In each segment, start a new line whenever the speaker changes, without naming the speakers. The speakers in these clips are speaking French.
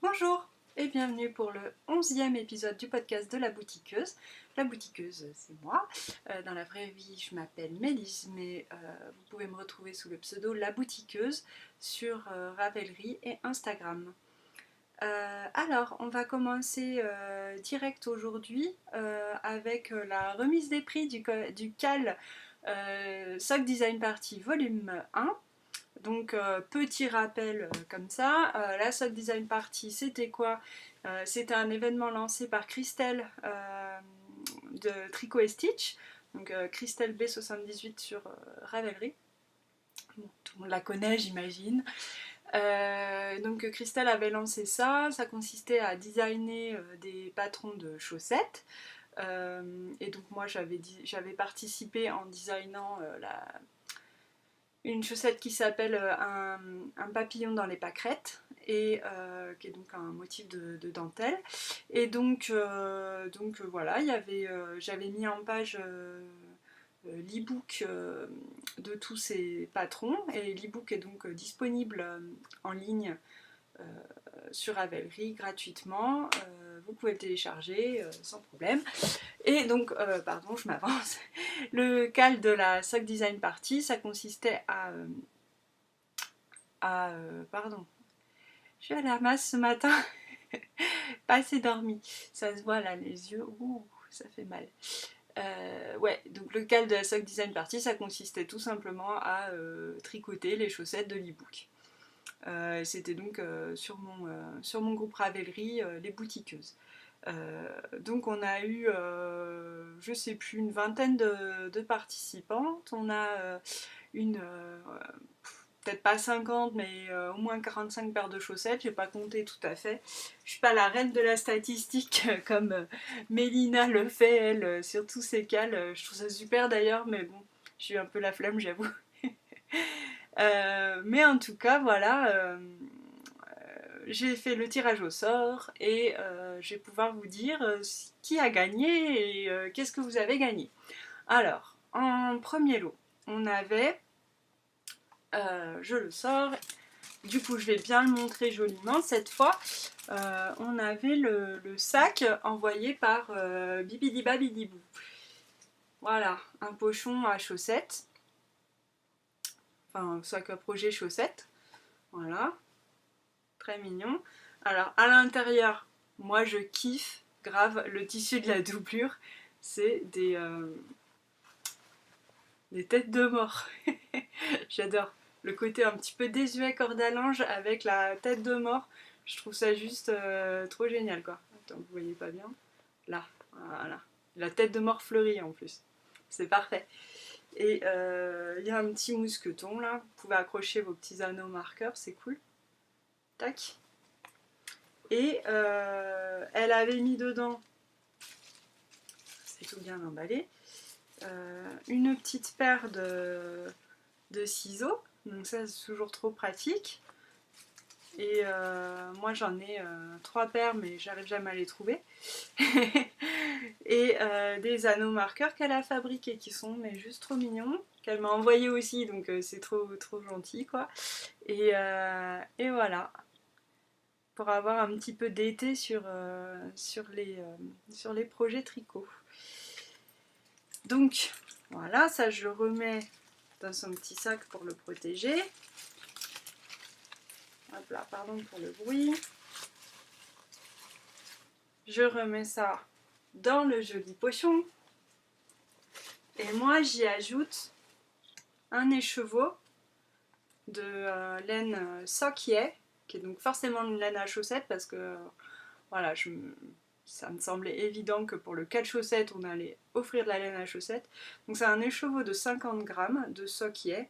Bonjour et bienvenue pour le 11e épisode du podcast de La Boutiqueuse. La Boutiqueuse, c'est moi. Dans la vraie vie, je m'appelle Mélisse, mais vous pouvez me retrouver sous le pseudo La Boutiqueuse sur Ravelry et Instagram. Alors, on va commencer direct aujourd'hui avec la remise des prix du CAL Sock Design Party Volume 1. Donc petit rappel comme ça, la Sock Design Party c'était quoi? C'était un événement lancé par Christelle de Tricot et Stitch, donc Christelle B78 sur Ravelry. Bon, tout le monde la connaît j'imagine. Donc Christelle avait lancé ça, ça consistait à designer des patrons de chaussettes. Et donc moi j'avais participé en designant une chaussette qui s'appelle un papillon dans les pâquerettes et qui est donc un motif de dentelle. Et donc voilà, j'avais mis en page l'e-book de tous ces patrons et l'e-book est donc disponible en ligne euh, sur Ravelry gratuitement. Vous pouvez le télécharger sans problème. Et donc, pardon, je m'avance. Le cal de la Sock Design Party, ça consistait pardon, je suis à la masse ce matin, pas assez dormi. Ça se voit là, les yeux, ouh, ça fait mal. Ouais, donc le cal de la Sock Design Party, ça consistait tout simplement à tricoter les chaussettes de l'e-book. C'était donc sur mon groupe Ravelry, les boutiqueuses. Donc on a eu, je sais plus, une vingtaine de participantes. On a peut-être pas 50, mais au moins 45 paires de chaussettes. J'ai pas compté tout à fait. Je suis pas la reine de la statistique comme Mélina le fait, elle, sur tous ses cals. Je trouve ça super d'ailleurs, mais bon, j'ai eu un peu la flemme, j'avoue. Mais en tout cas, voilà, j'ai fait le tirage au sort et je vais pouvoir vous dire qui a gagné et qu'est-ce que vous avez gagné. Alors, en premier lot, on avait, je le sors, du coup je vais bien le montrer joliment cette fois, on avait le sac envoyé par Bibidibabidibou. Voilà, un pochon à chaussettes, enfin un sac à projet chaussettes, voilà. Très mignon. Alors à l'intérieur, moi je kiffe grave le tissu de la doublure. C'est des têtes de mort. J'adore. Le côté un petit peu désuet corde à linge avec la tête de mort. Je trouve ça juste trop génial quoi. Attends, vous voyez pas bien. Là, voilà. La tête de mort fleurie en plus. C'est parfait. Et il y a un petit mousqueton là. Vous pouvez accrocher vos petits anneaux marqueurs, c'est cool. Tac. Et elle avait mis dedans, c'est tout bien emballé, une petite paire de ciseaux. Donc ça c'est toujours trop pratique. Et moi j'en ai 3 paires mais j'arrive jamais à les trouver. Et des anneaux marqueurs qu'elle a fabriqués qui sont mais juste trop mignons. Qu'elle m'a envoyé aussi donc c'est trop gentil quoi. Et voilà. Pour avoir un petit peu d'été sur les projets tricot. Donc voilà, ça je le remets dans son petit sac pour le protéger. Hop là, pardon pour le bruit. Je remets ça dans le joli pochon. Et moi j'y ajoute un écheveau de laine Sock-Yay, qui est donc forcément une laine à chaussettes parce que voilà, ça me semblait évident que pour le 4 chaussettes, on allait offrir de la laine à chaussettes. Donc c'est un écheveau de 50 grammes de Sock-Yay,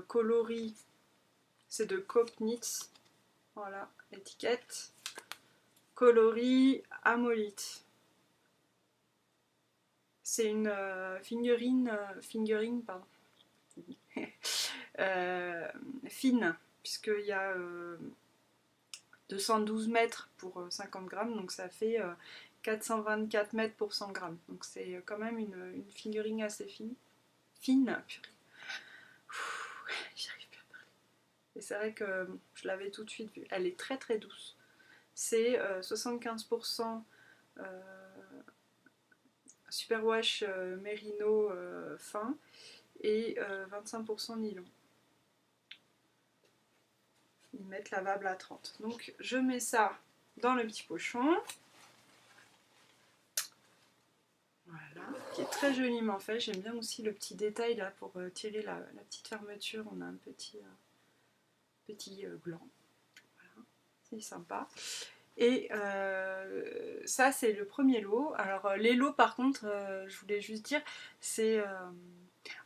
coloris, c'est de Coop Knits, voilà l'étiquette, coloris Amolite. C'est une fingering pardon, fine, puisqu'il y a 212 mètres pour 50 grammes, donc ça fait 424 mètres pour 100 grammes. Donc c'est quand même une fingering assez fine. Fine, purée. J'y arrive plus à parler. Et c'est vrai que je l'avais tout de suite vue. Elle est très très douce. c'est 75% superwash mérino fin et 25% nylon. Ils mettent lavable à 30. Donc je mets ça dans le petit pochon. Voilà, qui est très joliment fait. J'aime bien aussi le petit détail là pour tirer la petite fermeture. On a un petit gland. Voilà, c'est sympa. Et ça c'est le premier lot. Alors les lots par contre, je voulais juste dire, c'est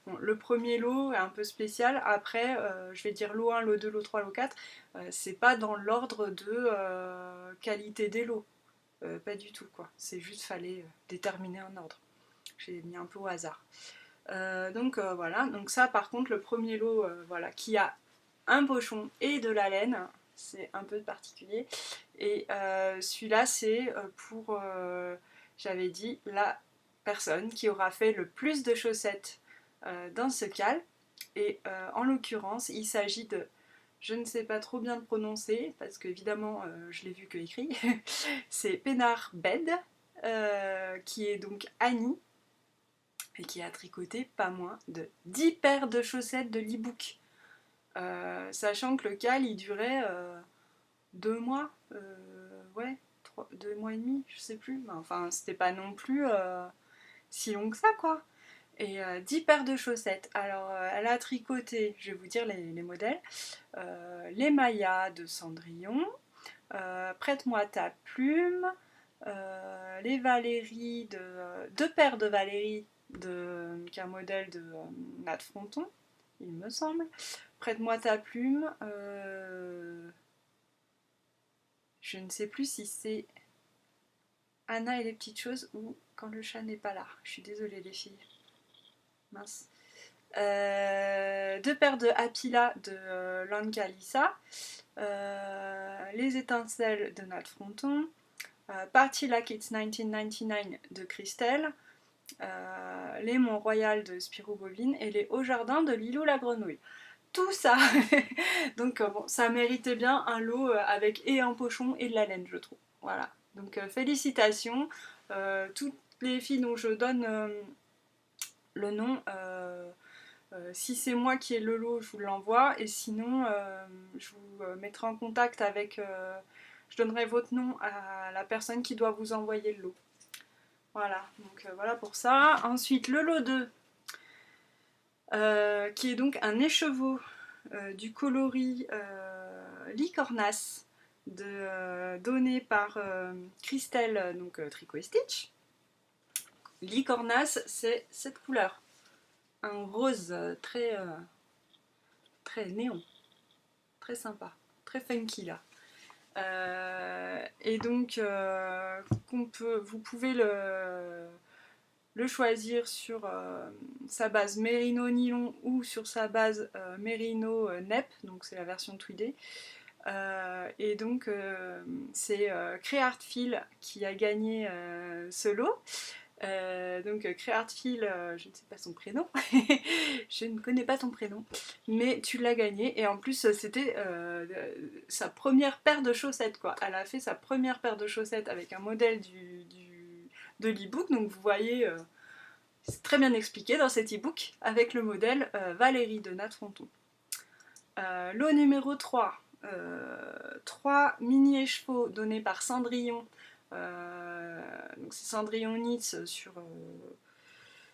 bon, le premier lot est un peu spécial. Après je vais dire lot 1, lot 2, lot 3, lot 4. C'est pas dans l'ordre de qualité des lots. Pas du tout quoi. C'est juste fallait déterminer un ordre. J'ai mis un peu au hasard. Donc voilà. Donc ça par contre le premier lot voilà, qui a un pochon et de la laine. C'est un peu particulier. Et celui-là, c'est pour, j'avais dit, la personne qui aura fait le plus de chaussettes dans ce cal. Et en l'occurrence, il s'agit de, je ne sais pas trop bien le prononcer, parce qu'évidemment, je l'ai vu que écrit, c'est Pénard Bed, qui est donc Annie, et qui a tricoté pas moins de 10 paires de chaussettes de l'e-book. Sachant que le cal il durait 2 mois, ouais, 2 mois et demi, je sais plus. Enfin, c'était pas non plus si long que ça, quoi. Et 10 paires de chaussettes. Alors, elle a tricoté, je vais vous dire les modèles, les Maya de Cendrillon, Prête-moi ta plume, les Valérie, deux paires de Valérie, qui est un modèle de Nat Fronton, il me semble. Prête-moi ta plume. Je ne sais plus si c'est Anna et les petites choses ou quand le chat n'est pas là. Je suis désolée les filles. Mince. Deux paires de Apila de Lanka Lisa. Les étincelles de Nat Fronton. Party Like It's 1999 de Christelle. Les Mont Royal de Spirou Bovine et les Hauts Jardins de Lilou la Grenouille. Tout ça. Donc bon, ça méritait bien un lot avec et un pochon et de la laine, je trouve. Voilà. Donc félicitations. Toutes les filles dont je donne le nom, si c'est moi qui ai le lot, je vous l'envoie. Et sinon, je vous mettrai en contact avec... je donnerai votre nom à la personne qui doit vous envoyer le lot. Voilà, donc voilà pour ça. Ensuite, le lot 2. Qui est donc un écheveau du coloris Licornas donné par Christelle, donc Tricot et Stitch. Licornas, c'est cette couleur, un rose très néon, très sympa, très funky là. Et donc vous pouvez le choisir sur sa base Merino Nylon ou sur sa base Merino Nep, donc c'est la version tweedée. Et donc c'est Créartfil qui a gagné ce lot. Donc Créartfil, je ne sais pas son prénom, je ne connais pas ton prénom, mais tu l'as gagné et en plus c'était sa première paire de chaussettes quoi. Elle a fait sa première paire de chaussettes avec un modèle de l'e-book, donc vous voyez, c'est très bien expliqué dans cet e-book avec le modèle Valérie de Nat Fronton. Lot numéro 3, 3 mini écheveaux donnés par Cendrillon. Donc c'est Cendrillon Knits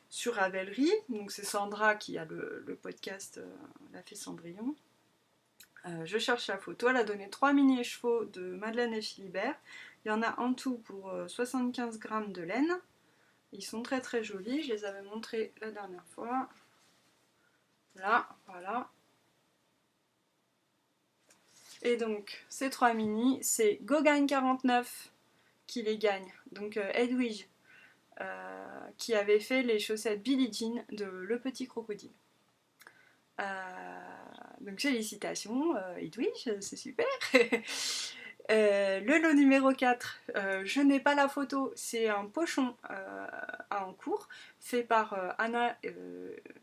sur Ravelry. Donc c'est Sandra qui a le podcast, elle a fait Cendrillon. Je cherche la photo. Elle a donné 3 mini écheveaux de Madeleine et Philibert. Il y en a en tout pour 75 grammes de laine. Ils sont très très jolis. Je les avais montrés la dernière fois. Là, voilà. Et donc, ces 3 mini, c'est Gauguin 49 qui les gagne. Donc Edwige, qui avait fait les chaussettes Billie Jean de Le Petit Crocodile. Donc félicitations Edwige, c'est super. Le lot numéro 4, je n'ai pas la photo, c'est un pochon en cours fait par Anna,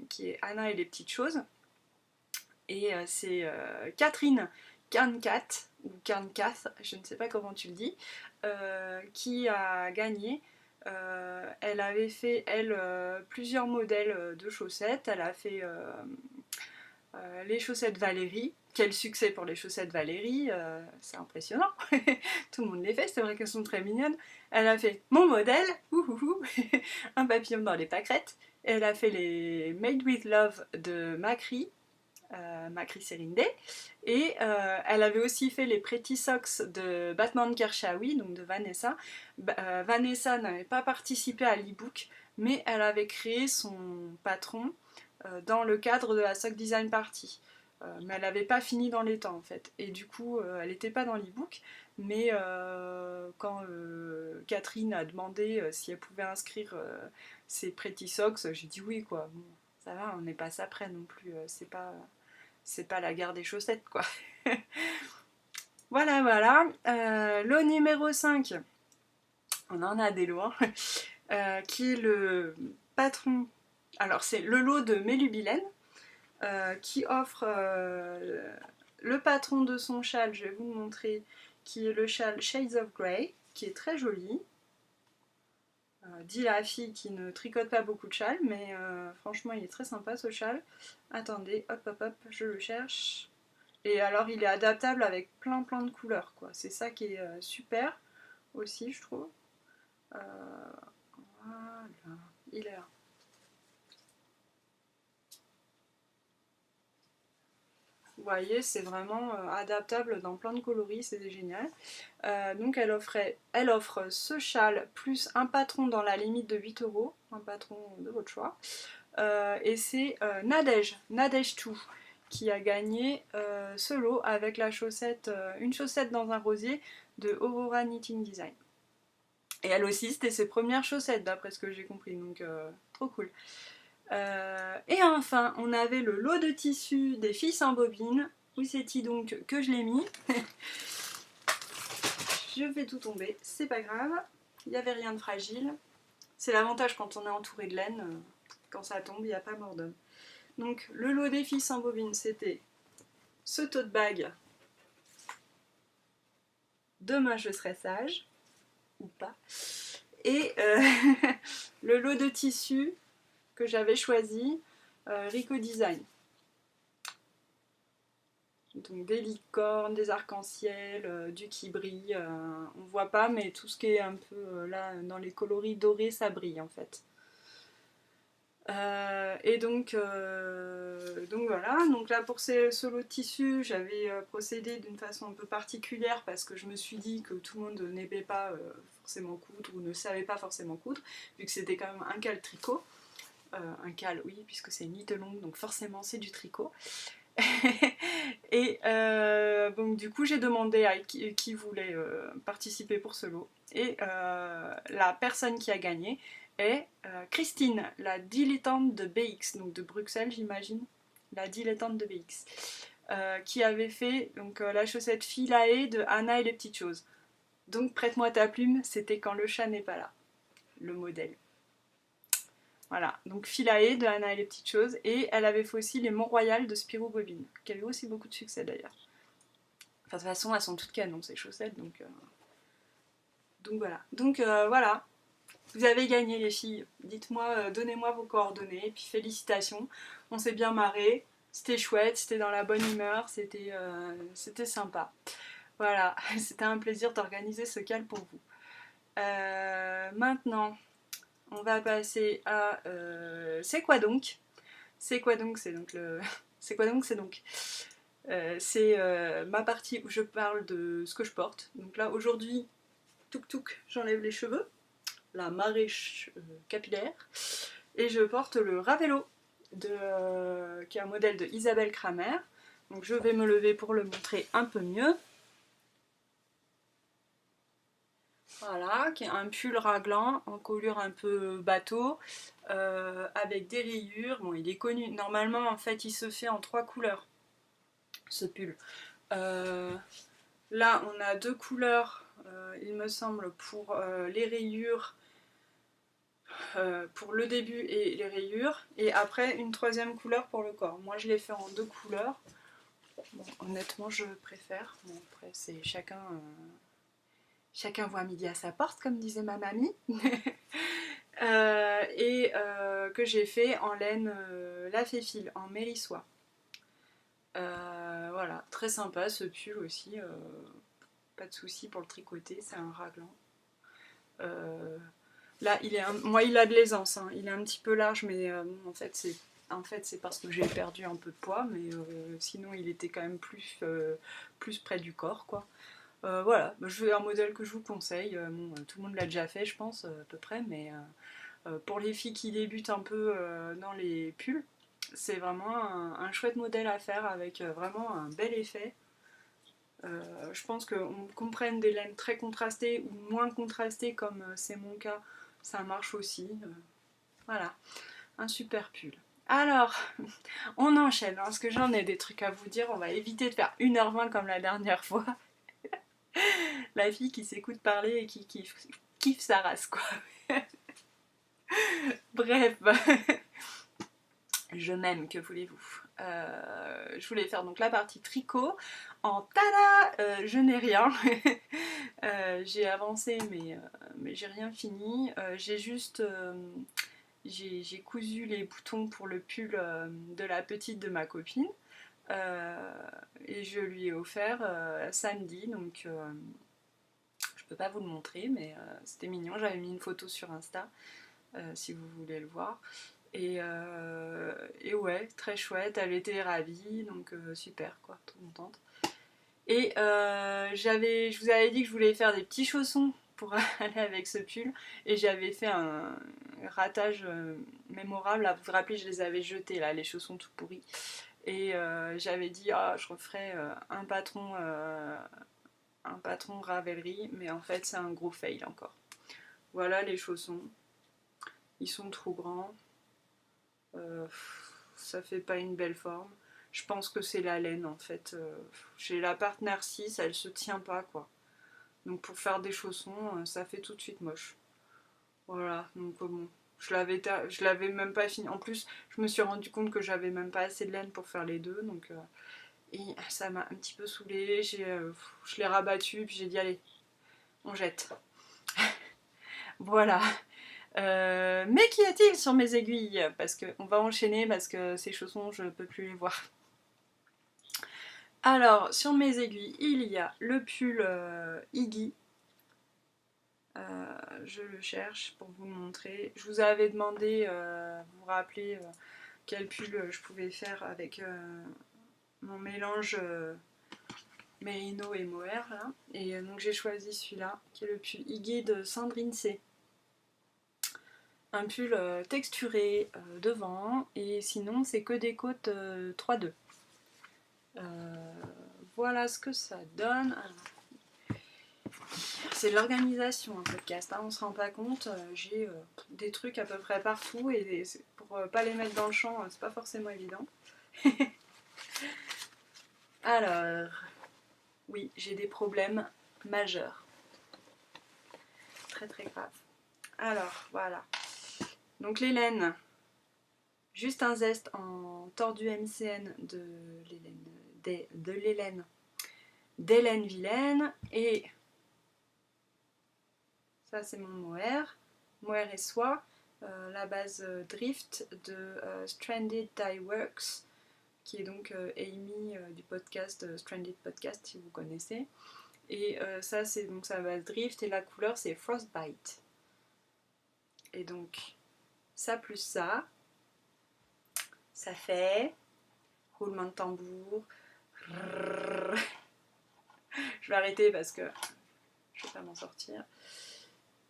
qui est Anna et les petites choses. Et c'est Catherine Carncat ou Karnkath, je ne sais pas comment tu le dis, qui a gagné. Elle avait fait, elle, plusieurs modèles de chaussettes. Elle a fait les chaussettes Valérie. Quel succès pour les chaussettes Valérie, c'est impressionnant. Tout le monde les fait, c'est vrai qu'elles sont très mignonnes. Elle a fait mon modèle, ouhouhou, un papillon dans les pâquerettes. Elle a fait les Made with Love de Macri, Macri Serinde. Et elle avait aussi fait les Pretty Socks de Batman Kershawi, donc de Vanessa. Vanessa n'avait pas participé à l'e-book, mais elle avait créé son patron dans le cadre de la Sock Design Party. Mais elle n'avait pas fini dans les temps en fait. Et du coup, elle n'était pas dans l'e-book. Mais quand Catherine a demandé si elle pouvait inscrire ses Pretty Socks, j'ai dit oui quoi. Bon, ça va, on n'est pas ça près non plus. C'est pas la guerre des chaussettes quoi. Voilà, voilà. Lot numéro 5, on en a des lots, qui est le patron. Alors, c'est le lot de Mélubilène, qui offre le patron de son châle, je vais vous le montrer, qui est le châle Shades of Grey, qui est très joli. Dit la fille qui ne tricote pas beaucoup de châles, mais franchement, il est très sympa ce châle. Attendez, hop, hop, hop, je le cherche. Et alors il est adaptable avec plein de couleurs quoi. C'est ça qui est super aussi je trouve. Voilà, il est là. Vous voyez, c'est vraiment adaptable dans plein de coloris, c'est génial. Donc elle offre ce châle plus un patron dans la limite de 8 €, un patron de votre choix. Et c'est Nadège 2 qui a gagné ce lot avec la chaussette, une chaussette dans un rosier de Aurora Knitting Design. Et elle aussi, c'était ses premières chaussettes, d'après ce que j'ai compris, donc trop cool. Et enfin, on avait le lot de tissus des filles sans bobine. Où c'est-il donc que je l'ai mis? Je fais tout tomber, c'est pas grave. Il n'y avait rien de fragile. C'est l'avantage quand on est entouré de laine, quand ça tombe, il n'y a pas mort d'homme. Donc le lot des filles sans bobine, c'était ce tote bag. Demain je serai sage, ou pas. Et le lot de tissus que j'avais choisi, Rico Design. Donc des licornes, des arcs-en-ciel, du qui brille, on voit pas, mais tout ce qui est un peu là dans les coloris dorés, ça brille en fait. Et donc voilà, donc là pour ce lot de tissus, j'avais procédé d'une façon un peu particulière parce que je me suis dit que tout le monde n'aimait pas forcément coudre ou ne savait pas forcément coudre, vu que c'était quand même un cal tricot. Un cal, oui, puisque c'est une knit longue, donc forcément c'est du tricot. Et donc du coup j'ai demandé à qui voulait participer pour ce lot. Et la personne qui a gagné est Christine, la dilettante de BX, donc de Bruxelles j'imagine, la dilettante de BX, qui avait fait donc, la chaussette Philae de Anna et les petites choses. Donc prête-moi ta plume, c'était quand le chat n'est pas là, le modèle. Voilà, donc Philae de Anna et les petites choses, et elle avait fait aussi les Mont-Royal de Spirou Bobine, qui a eu aussi beaucoup de succès d'ailleurs. Enfin, de toute façon, elles sont toutes canon ces chaussettes, donc voilà. Donc voilà, vous avez gagné les filles. Dites-moi, donnez-moi vos coordonnées, et puis félicitations. On s'est bien marré, c'était chouette, c'était dans la bonne humeur, c'était sympa. Voilà, c'était un plaisir d'organiser ce cal pour vous. Maintenant, on va passer à c'est quoi donc? C'est quoi donc? C'est donc le. C'est quoi donc? C'est donc. C'est ma partie où je parle de ce que je porte. Donc là aujourd'hui, touk, j'enlève les cheveux, la marée capillaire, et je porte le Ravello, qui est un modèle de Isabelle Kramer. Donc je vais me lever pour le montrer un peu mieux. Voilà, qui est un pull raglan en colure un peu bateau, avec des rayures. Bon, il est connu. Normalement, en fait, il se fait en 3 couleurs, ce pull. Là, on a 2 couleurs, il me semble, pour les rayures, pour le début et les rayures. Et après, une 3e couleur pour le corps. Moi, je l'ai fait en 2 couleurs. Bon, honnêtement, je préfère. Bon, après, c'est chacun voit midi à sa porte, comme disait ma mamie. Que j'ai fait en laine la Féfile, en mélissoie. Voilà, très sympa ce pull aussi. Pas de souci pour le tricoter, c'est un raglan. Là, moi, il a de l'aisance. Hein. Il est un petit peu large, mais en fait, c'est parce que j'ai perdu un peu de poids, mais sinon, il était quand même plus près du corps, quoi. Voilà, je veux un modèle que je vous conseille. Bon, tout le monde l'a déjà fait, je pense, à peu près, mais pour les filles qui débutent un peu dans les pulls, c'est vraiment un chouette modèle à faire avec vraiment un bel effet. Je pense qu'on comprenne des laines très contrastées ou moins contrastées comme c'est mon cas, ça marche aussi. Voilà, un super pull. Alors, on enchaîne, hein, parce que j'en ai des trucs à vous dire, on va éviter de faire 1h20 comme la dernière fois. La fille qui s'écoute parler et qui kiffe sa race, quoi. Bref, je m'aime, que voulez-vous. Je voulais faire donc la partie tricot. En tada, je n'ai rien. J'ai avancé, mais j'ai rien fini. J'ai cousu les boutons pour le pull de la petite de ma copine. Et je lui ai offert samedi, donc je peux pas vous le montrer, mais c'était mignon. J'avais mis une photo sur Insta, si vous voulez le voir. Et ouais, très chouette, elle était ravie, donc super quoi, trop contente. Et je vous avais dit que je voulais faire des petits chaussons pour aller avec ce pull, et j'avais fait un ratage mémorable. Là, vous vous rappelez, je les avais jetés là, les chaussons tout pourris. Et j'avais dit, ah, je referais un patron Ravelry, mais en fait c'est un gros fail encore. Voilà les chaussons, ils sont trop grands. Ça fait pas une belle forme. Je pense que c'est la laine en fait. J'ai la Partner 6, elle se tient pas quoi. Donc pour faire des chaussons, ça fait tout de suite moche. Voilà, donc bon, je l'avais même pas fini. En plus, je me suis rendu compte que j'avais même pas assez de laine pour faire les deux, donc et ça m'a un petit peu saoulée. Je l'ai rabattu, puis j'ai dit allez, on jette. Voilà. Mais qu'y a-t-il sur mes aiguilles? Parce qu'on va enchaîner, parce que ces chaussons, je ne peux plus les voir. Alors, sur mes aiguilles, il y a le pull Iggy. Je le cherche pour vous le montrer. Je vous avais demandé, vous vous rappelez, quel pull je pouvais faire avec mon mélange Merino et Mohair. Là. Et donc j'ai choisi celui-là, qui est le pull Iggy de Sandrine C. Un pull texturé devant, et sinon c'est que des côtes 3-2. Voilà ce que ça donne. Alors, c'est de l'organisation un podcast, hein, on se rend pas compte. J'ai des trucs à peu près partout, et pour pas les mettre dans le champ, c'est pas forcément évident. Alors, oui, j'ai des problèmes majeurs. Très très graves. Alors, voilà. Donc les laines. Juste un zeste en tordu MCN d'Hélène Vilaine, et ça c'est mon mohair et soie, la base Drift de Stranded Dye Works, qui est donc Amy du podcast Stranded Podcast si vous connaissez, et ça c'est donc sa base Drift, et la couleur c'est Frostbite, et donc ça plus ça fait roulement de tambour. Je vais arrêter parce que je vais pas m'en sortir.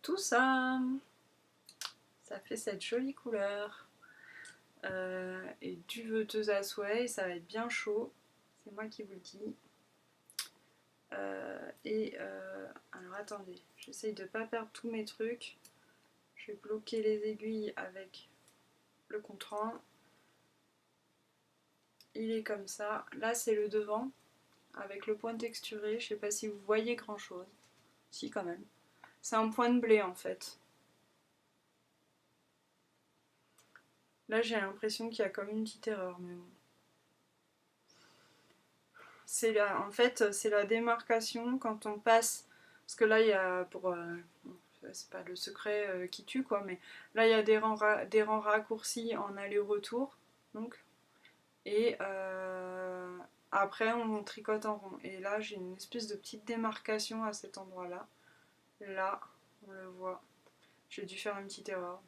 Tout ça, ça fait cette jolie couleur. Et duveteuse à souhait, ça va être bien chaud. C'est moi qui vous le dis. Alors attendez, j'essaye de pas perdre tous mes trucs. Je vais bloquer les aiguilles avec le contrant. Il est comme ça. Là c'est le devant avec le point texturé. Je sais pas si vous voyez grand chose. Si, quand même. C'est un point de blé en fait. Là j'ai l'impression qu'il y a comme une petite erreur, mais bon. En fait, c'est la démarcation quand on passe, parce que là il y a, c'est pas le secret qui tue quoi, mais là il y a des rangs raccourcis en aller-retour, donc, et après on tricote en rond, et là j'ai une espèce de petite démarcation à cet endroit-là, là, on le voit, j'ai dû faire une petite erreur.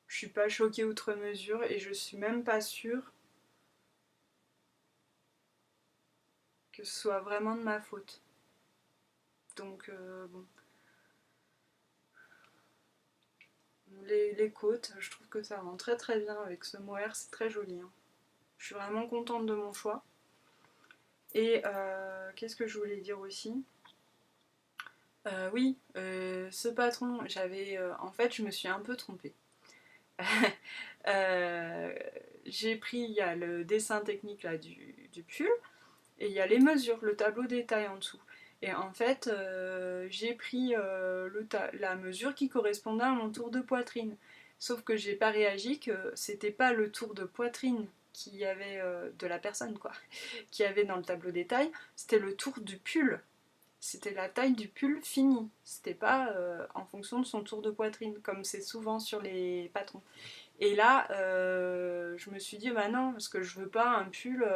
Je suis pas choquée outre mesure, et je suis même pas sûre que ce soit vraiment de ma faute. Donc bon. Les côtes, je trouve que ça rend très très bien avec ce mohair, c'est très joli. Hein. Je suis vraiment contente de mon choix. Et qu'est-ce que je voulais dire aussi Oui, ce patron, en fait, je me suis un peu trompée. Euh, j'ai pris, il y a le dessin technique là, du pull, et il y a les mesures, le tableau des tailles en dessous. Et en fait, j'ai pris la mesure qui correspondait à mon tour de poitrine. Sauf que j'ai pas réagi que c'était pas le tour de poitrine qu'il y avait de la personne, quoi, qui avait dans le tableau des tailles, c'était le tour du pull. C'était la taille du pull fini. C'était pas en fonction de son tour de poitrine, comme c'est souvent sur les patrons. Et là, je me suis dit, bah non, parce que je veux pas un pull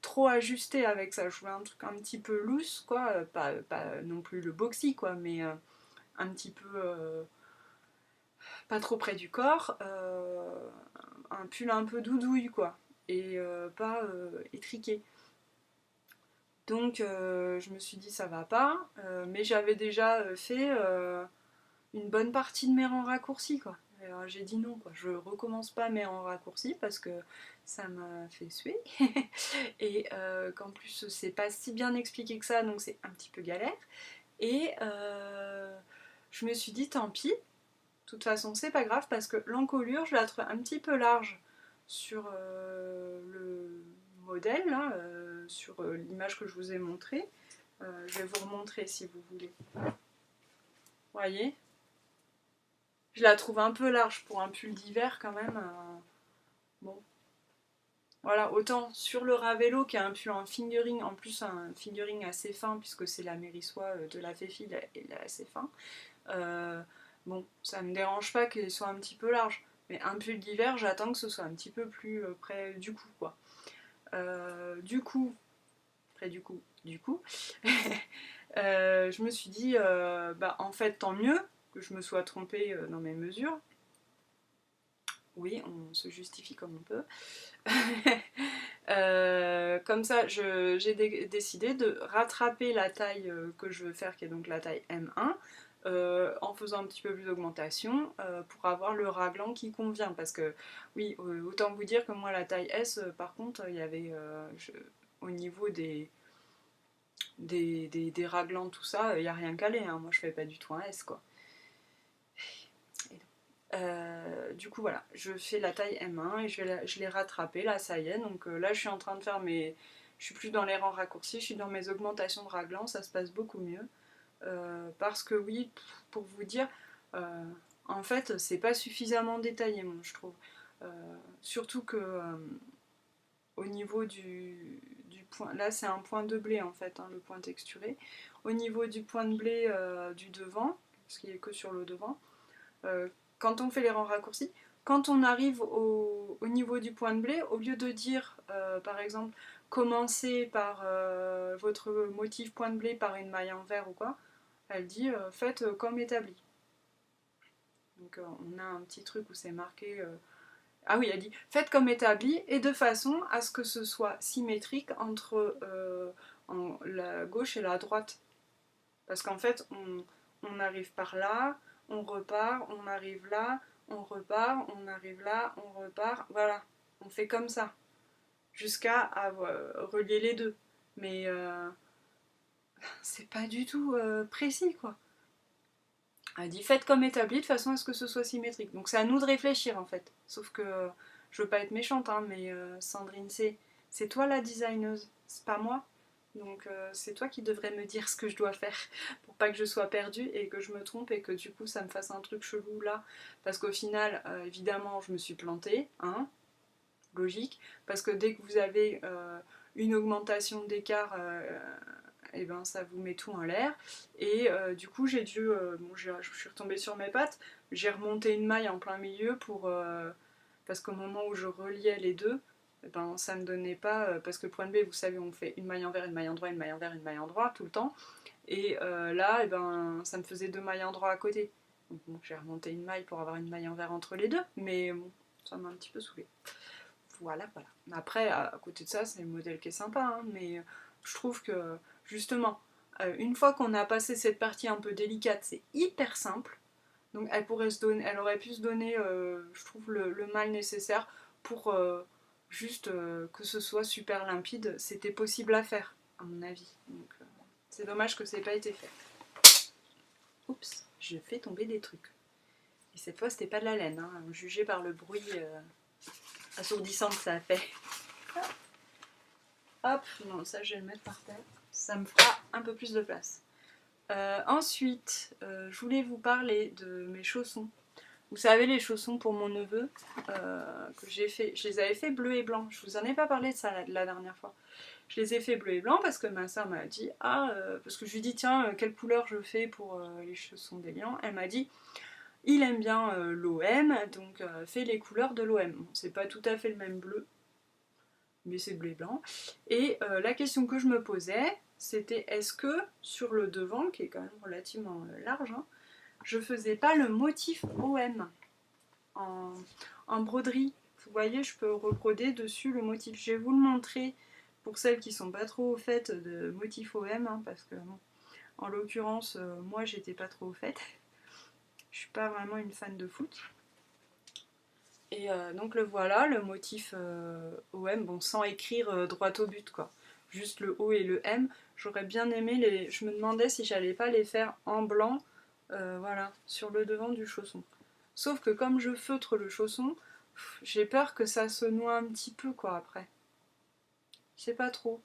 trop ajusté avec ça. Je voulais un truc un petit peu loose, quoi. Pas non plus le boxy, quoi, mais un petit peu pas trop près du corps. Un pull un peu doudouille, quoi. Et pas étriqué. Donc je me suis dit ça va pas, mais j'avais déjà fait une bonne partie de mes rangs raccourcis quoi. Alors j'ai dit non quoi, je recommence pas mes rangs raccourcis parce que ça m'a fait suer et qu'en plus c'est pas si bien expliqué que ça donc c'est un petit peu galère et je me suis dit tant pis, de toute façon c'est pas grave parce que l'encolure je la trouve un petit peu large sur le modèle là, sur l'image que je vous ai montrée. Je vais vous remontrer si vous voulez. Vous voyez, je la trouve un peu large pour un pull d'hiver quand même. Bon, voilà, autant sur le Ravello qui a un pull en fingering, en plus un fingering assez fin puisque c'est la mérissoie de la Féfi, il est assez fin. Euh, bon, ça me dérange pas qu'il soit un petit peu large, mais un pull d'hiver, j'attends que ce soit un petit peu plus près du cou, quoi. Du coup, près du coup, je me suis dit, bah en fait, tant mieux que je me sois trompée dans mes mesures. Oui, on se justifie comme on peut. Comme ça, j'ai décidé de rattraper la taille que je veux faire, qui est donc la taille M1, en faisant un petit peu plus d'augmentation pour avoir le raglan qui convient. Parce que, oui, autant vous dire que moi, la taille S, par contre, il y avait au niveau des raglans, tout ça, il n'y a rien calé. Hein. Moi, je fais pas du tout un S, quoi. Du coup voilà, je fais la taille M1 et je l'ai rattrapée, là ça y est, donc là je suis en train de faire je suis plus dans les rangs raccourcis, je suis dans mes augmentations de raglan, ça se passe beaucoup mieux. Parce que oui, pour vous dire, en fait c'est pas suffisamment détaillé moi je trouve. Surtout que au niveau du point, là c'est un point de blé en fait, hein, le point texturé. Au niveau du point de blé du devant, parce qu'il est que sur le devant, euh, quand on fait les rangs raccourcis, quand on arrive au niveau du point de blé, au lieu de dire, par exemple, commencez par votre motif point de blé par une maille en vert ou quoi, elle dit faites comme établi. Donc on a un petit truc où c'est marqué. Ah oui, elle dit faites comme établi et de façon à ce que ce soit symétrique entre la gauche et la droite. Parce qu'en fait, on arrive par là, on repart, on arrive là, on repart, on arrive là, on repart. Voilà, on fait comme ça. Jusqu'à relier les deux. Mais c'est pas du tout précis, quoi. Elle dit faites comme établi de façon à ce que ce soit symétrique. Donc c'est à nous de réfléchir, en fait. Sauf que je veux pas être méchante, hein, mais Sandrine, c'est toi la designeuse, c'est pas moi. Donc c'est toi qui devrais me dire ce que je dois faire pour pas que je sois perdue et que je me trompe et que du coup ça me fasse un truc chelou là. Parce qu'au final, évidemment, je me suis plantée, hein, logique. Parce que dès que vous avez une augmentation d'écart, et ben ça vous met tout en l'air. Et du coup j'ai dû, je suis retombée sur mes pattes, j'ai remonté une maille en plein milieu parce qu'au moment où je reliais les deux, eh ben, ça me donnait pas, parce que point B, vous savez, on fait une maille envers, une maille endroit, une maille envers, une maille endroit tout le temps. Et là, eh ben, ça me faisait 2 mailles endroits à côté. Donc bon, j'ai remonté une maille pour avoir une maille envers entre les deux, mais bon, ça m'a un petit peu saoulée. Voilà, voilà. Après, à côté de ça, c'est le modèle qui est sympa, hein, mais je trouve que justement, une fois qu'on a passé cette partie un peu délicate, c'est hyper simple. Donc elle aurait pu se donner, je trouve, le mal nécessaire pour juste que ce soit super limpide. C'était possible à faire, à mon avis. Donc c'est dommage que ça n'ait pas été fait. Oups, je fais tomber des trucs. Et cette fois, c'était pas de la laine, hein, jugé par le bruit assourdissant que ça a fait. Hop, non, ça je vais le mettre par terre. Ça me fera un peu plus de place. Ensuite, je voulais vous parler de mes chaussons. Vous savez, les chaussons pour mon neveu que j'ai fait, je les avais fait bleu et blanc. Je vous en ai pas parlé de ça la dernière fois. Je les ai fait bleu et blanc parce que ma soeur m'a dit parce que je lui dis tiens, quelle couleur je fais pour les chaussons d'Elian. Elle m'a dit il aime bien l'OM, donc fais les couleurs de l'OM. Bon, c'est pas tout à fait le même bleu, mais c'est bleu et blanc. Et la question que je me posais, c'était est-ce que sur le devant, qui est quand même relativement large, hein, je faisais pas le motif OM en broderie. Vous voyez, je peux rebroder dessus le motif. Je vais vous le montrer pour celles qui sont pas trop au fait de motif OM, hein, parce que bon, en l'occurrence, moi j'étais pas trop au fait. Je suis pas vraiment une fan de foot. Et donc le voilà, le motif OM, bon, sans écrire droit au but, quoi. Juste le O et le M. J'aurais bien aimé les. Je me demandais si j'allais pas les faire en blanc, voilà, sur le devant du chausson. Sauf que comme je feutre le chausson, j'ai peur que ça se noie un petit peu, quoi, après. Je sais pas trop.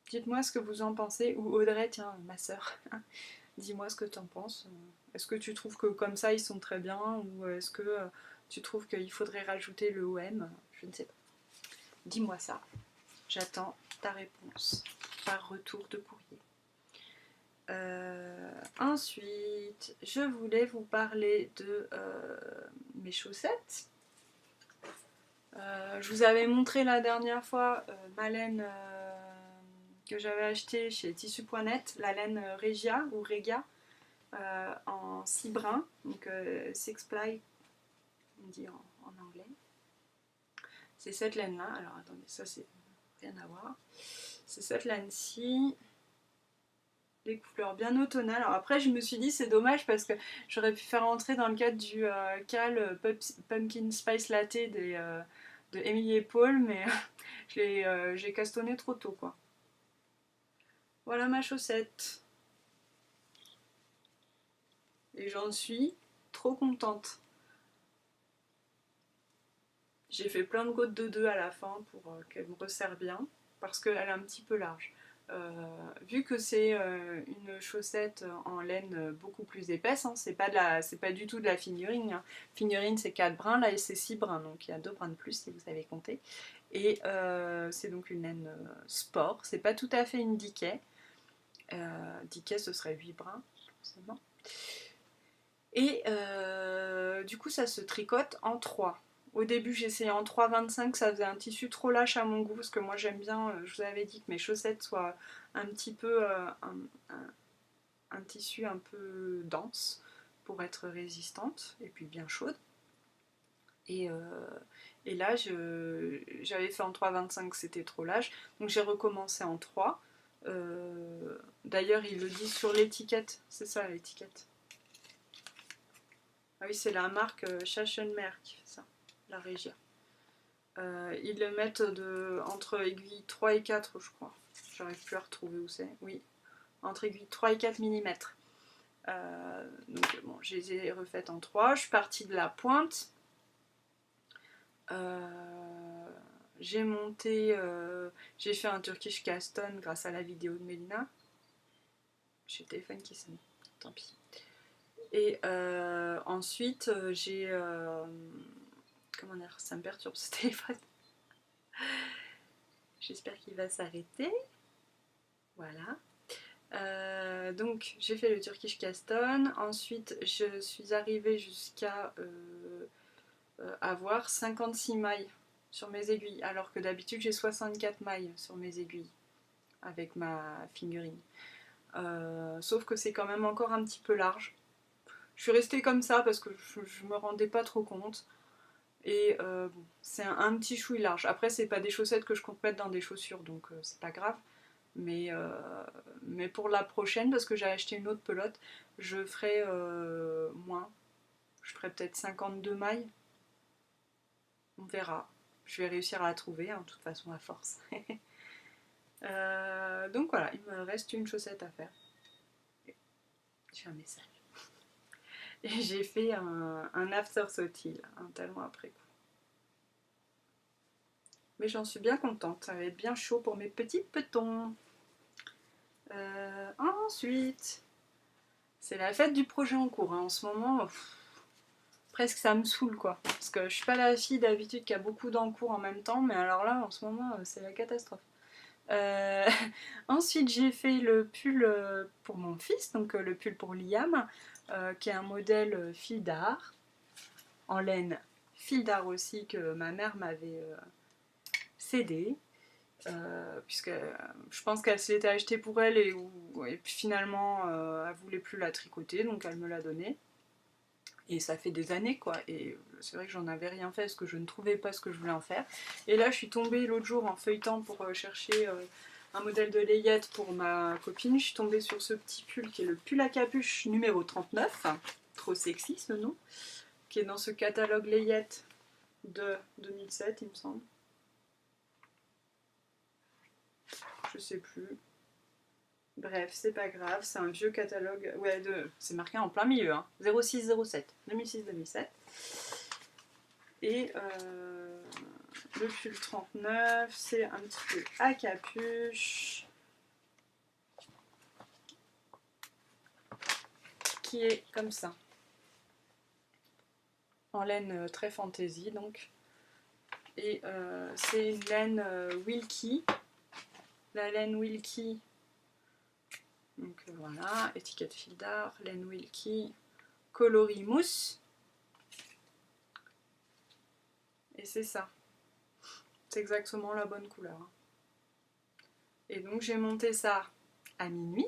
Dites-moi ce que vous en pensez. Ou Audrey, tiens, ma sœur. Dis-moi ce que tu en penses. Est-ce que tu trouves que comme ça ils sont très bien ou est-ce que tu trouves qu'il faudrait rajouter le OM? Je ne sais pas. Dis-moi ça. J'attends ta réponse par retour de courrier. Ensuite, je voulais vous parler de mes chaussettes. Je vous avais montré la dernière fois ma laine que j'avais achetée chez tissu.net, la laine Regia ou Regia. En 6 brins, donc 6 ply, on dit en anglais. C'est cette laine-là. Alors attendez, ça c'est rien à voir. C'est cette laine-ci. Des couleurs bien automnales. Alors après, je me suis dit, c'est dommage parce que j'aurais pu faire entrer dans le cadre du Cal Pumpkin Spice Latte de Emily et Paul, mais j'ai castonné trop tôt, quoi. Voilà ma chaussette. Et j'en suis trop contente. J'ai fait plein de gouttes de 2 à la fin pour qu'elle me resserre bien, parce qu'elle est un petit peu large. Vu que c'est une chaussette en laine beaucoup plus épaisse, hein, c'est pas du tout de la figurine. Hein. Figurine c'est 4 brins, là c'est 6 brins, donc il y a 2 brins de plus si vous avez compté. Et c'est donc une laine sport, c'est pas tout à fait une Dickey. Dickey ce serait 8 brins, forcément. Et du coup ça se tricote en 3. Au début j'ai essayé en 3,25, ça faisait un tissu trop lâche à mon goût, parce que moi j'aime bien, je vous avais dit que mes chaussettes soient un petit peu un tissu un peu dense pour être résistante et puis bien chaude. Et là j'avais fait en 3,25, c'était trop lâche, donc j'ai recommencé en 3. D'ailleurs ils le disent sur l'étiquette, c'est ça l'étiquette. Ah oui, c'est la marque Chachenmer qui fait ça, la Regia. Ils le mettent entre aiguilles 3 et 4, je crois. J'arrive plus à retrouver où c'est. Oui, entre aiguilles 3 et 4 mm. Donc bon, je les ai refaites en 3. Je suis partie de la pointe. J'ai monté, j'ai fait un Turkish Caston grâce à la vidéo de Mélina. J'ai le téléphone qui sonne, tant pis. Et ensuite, j'ai... comment dire, ça me perturbe ce téléphone. J'espère qu'il va s'arrêter. Voilà. Donc j'ai fait le Turkish Caston. Ensuite je suis arrivée jusqu'à avoir 56 mailles sur mes aiguilles, alors que d'habitude j'ai 64 mailles sur mes aiguilles avec ma fingering. Sauf que c'est quand même encore un petit peu large. Je suis restée comme ça parce que je me rendais pas trop compte. Et bon, c'est un petit chouï large. Après, c'est pas des chaussettes que je compte mettre dans des chaussures, donc c'est pas grave. Mais pour la prochaine, parce que j'ai acheté une autre pelote, je ferai moins. Je ferai peut-être 52 mailles. On verra. Je vais réussir à la trouver, hein, de toute façon, à force. Donc voilà, il me reste une chaussette à faire. J'ai un message. Et j'ai fait un after sautil, un talon après coup. Mais j'en suis bien contente, ça va être bien chaud pour mes petits petons. Ensuite, c'est la fête du projet en cours. Hein. En ce moment, presque ça me saoule quoi. Parce que je suis pas la fille d'habitude qui a beaucoup d'encours en même temps, mais alors là, en ce moment, c'est la catastrophe. Ensuite, j'ai fait le pull pour mon fils, donc le pull pour Liam, qui est un modèle fil d'art, en laine fil d'art aussi, que ma mère m'avait cédé. Puisque je pense qu'elle se l'était achetée pour elle et puis finalement elle voulait plus la tricoter, donc elle me l'a donnée. Et ça fait des années quoi, et c'est vrai que j'en avais rien fait parce que je ne trouvais pas ce que je voulais en faire. Et là je suis tombée l'autre jour en feuilletant pour chercher un modèle de layette pour ma copine. Je suis tombée sur ce petit pull qui est le pull à capuche numéro 39, trop sexy ce nom, qui est dans ce catalogue layette de 2007 il me semble. Je sais plus. Bref, c'est pas grave, c'est un vieux catalogue. Ouais, c'est marqué en plein milieu, hein. 0607, 2006-2007. Et le pull 39, c'est un petit peu à capuche. Qui est comme ça. En laine très fantaisie, donc. Et c'est une laine Wilkie. La laine Wilkie. Donc voilà, étiquette fil d'art, laine Wilkie, coloris mousse. Et c'est ça. C'est exactement la bonne couleur. Et donc j'ai monté ça à minuit.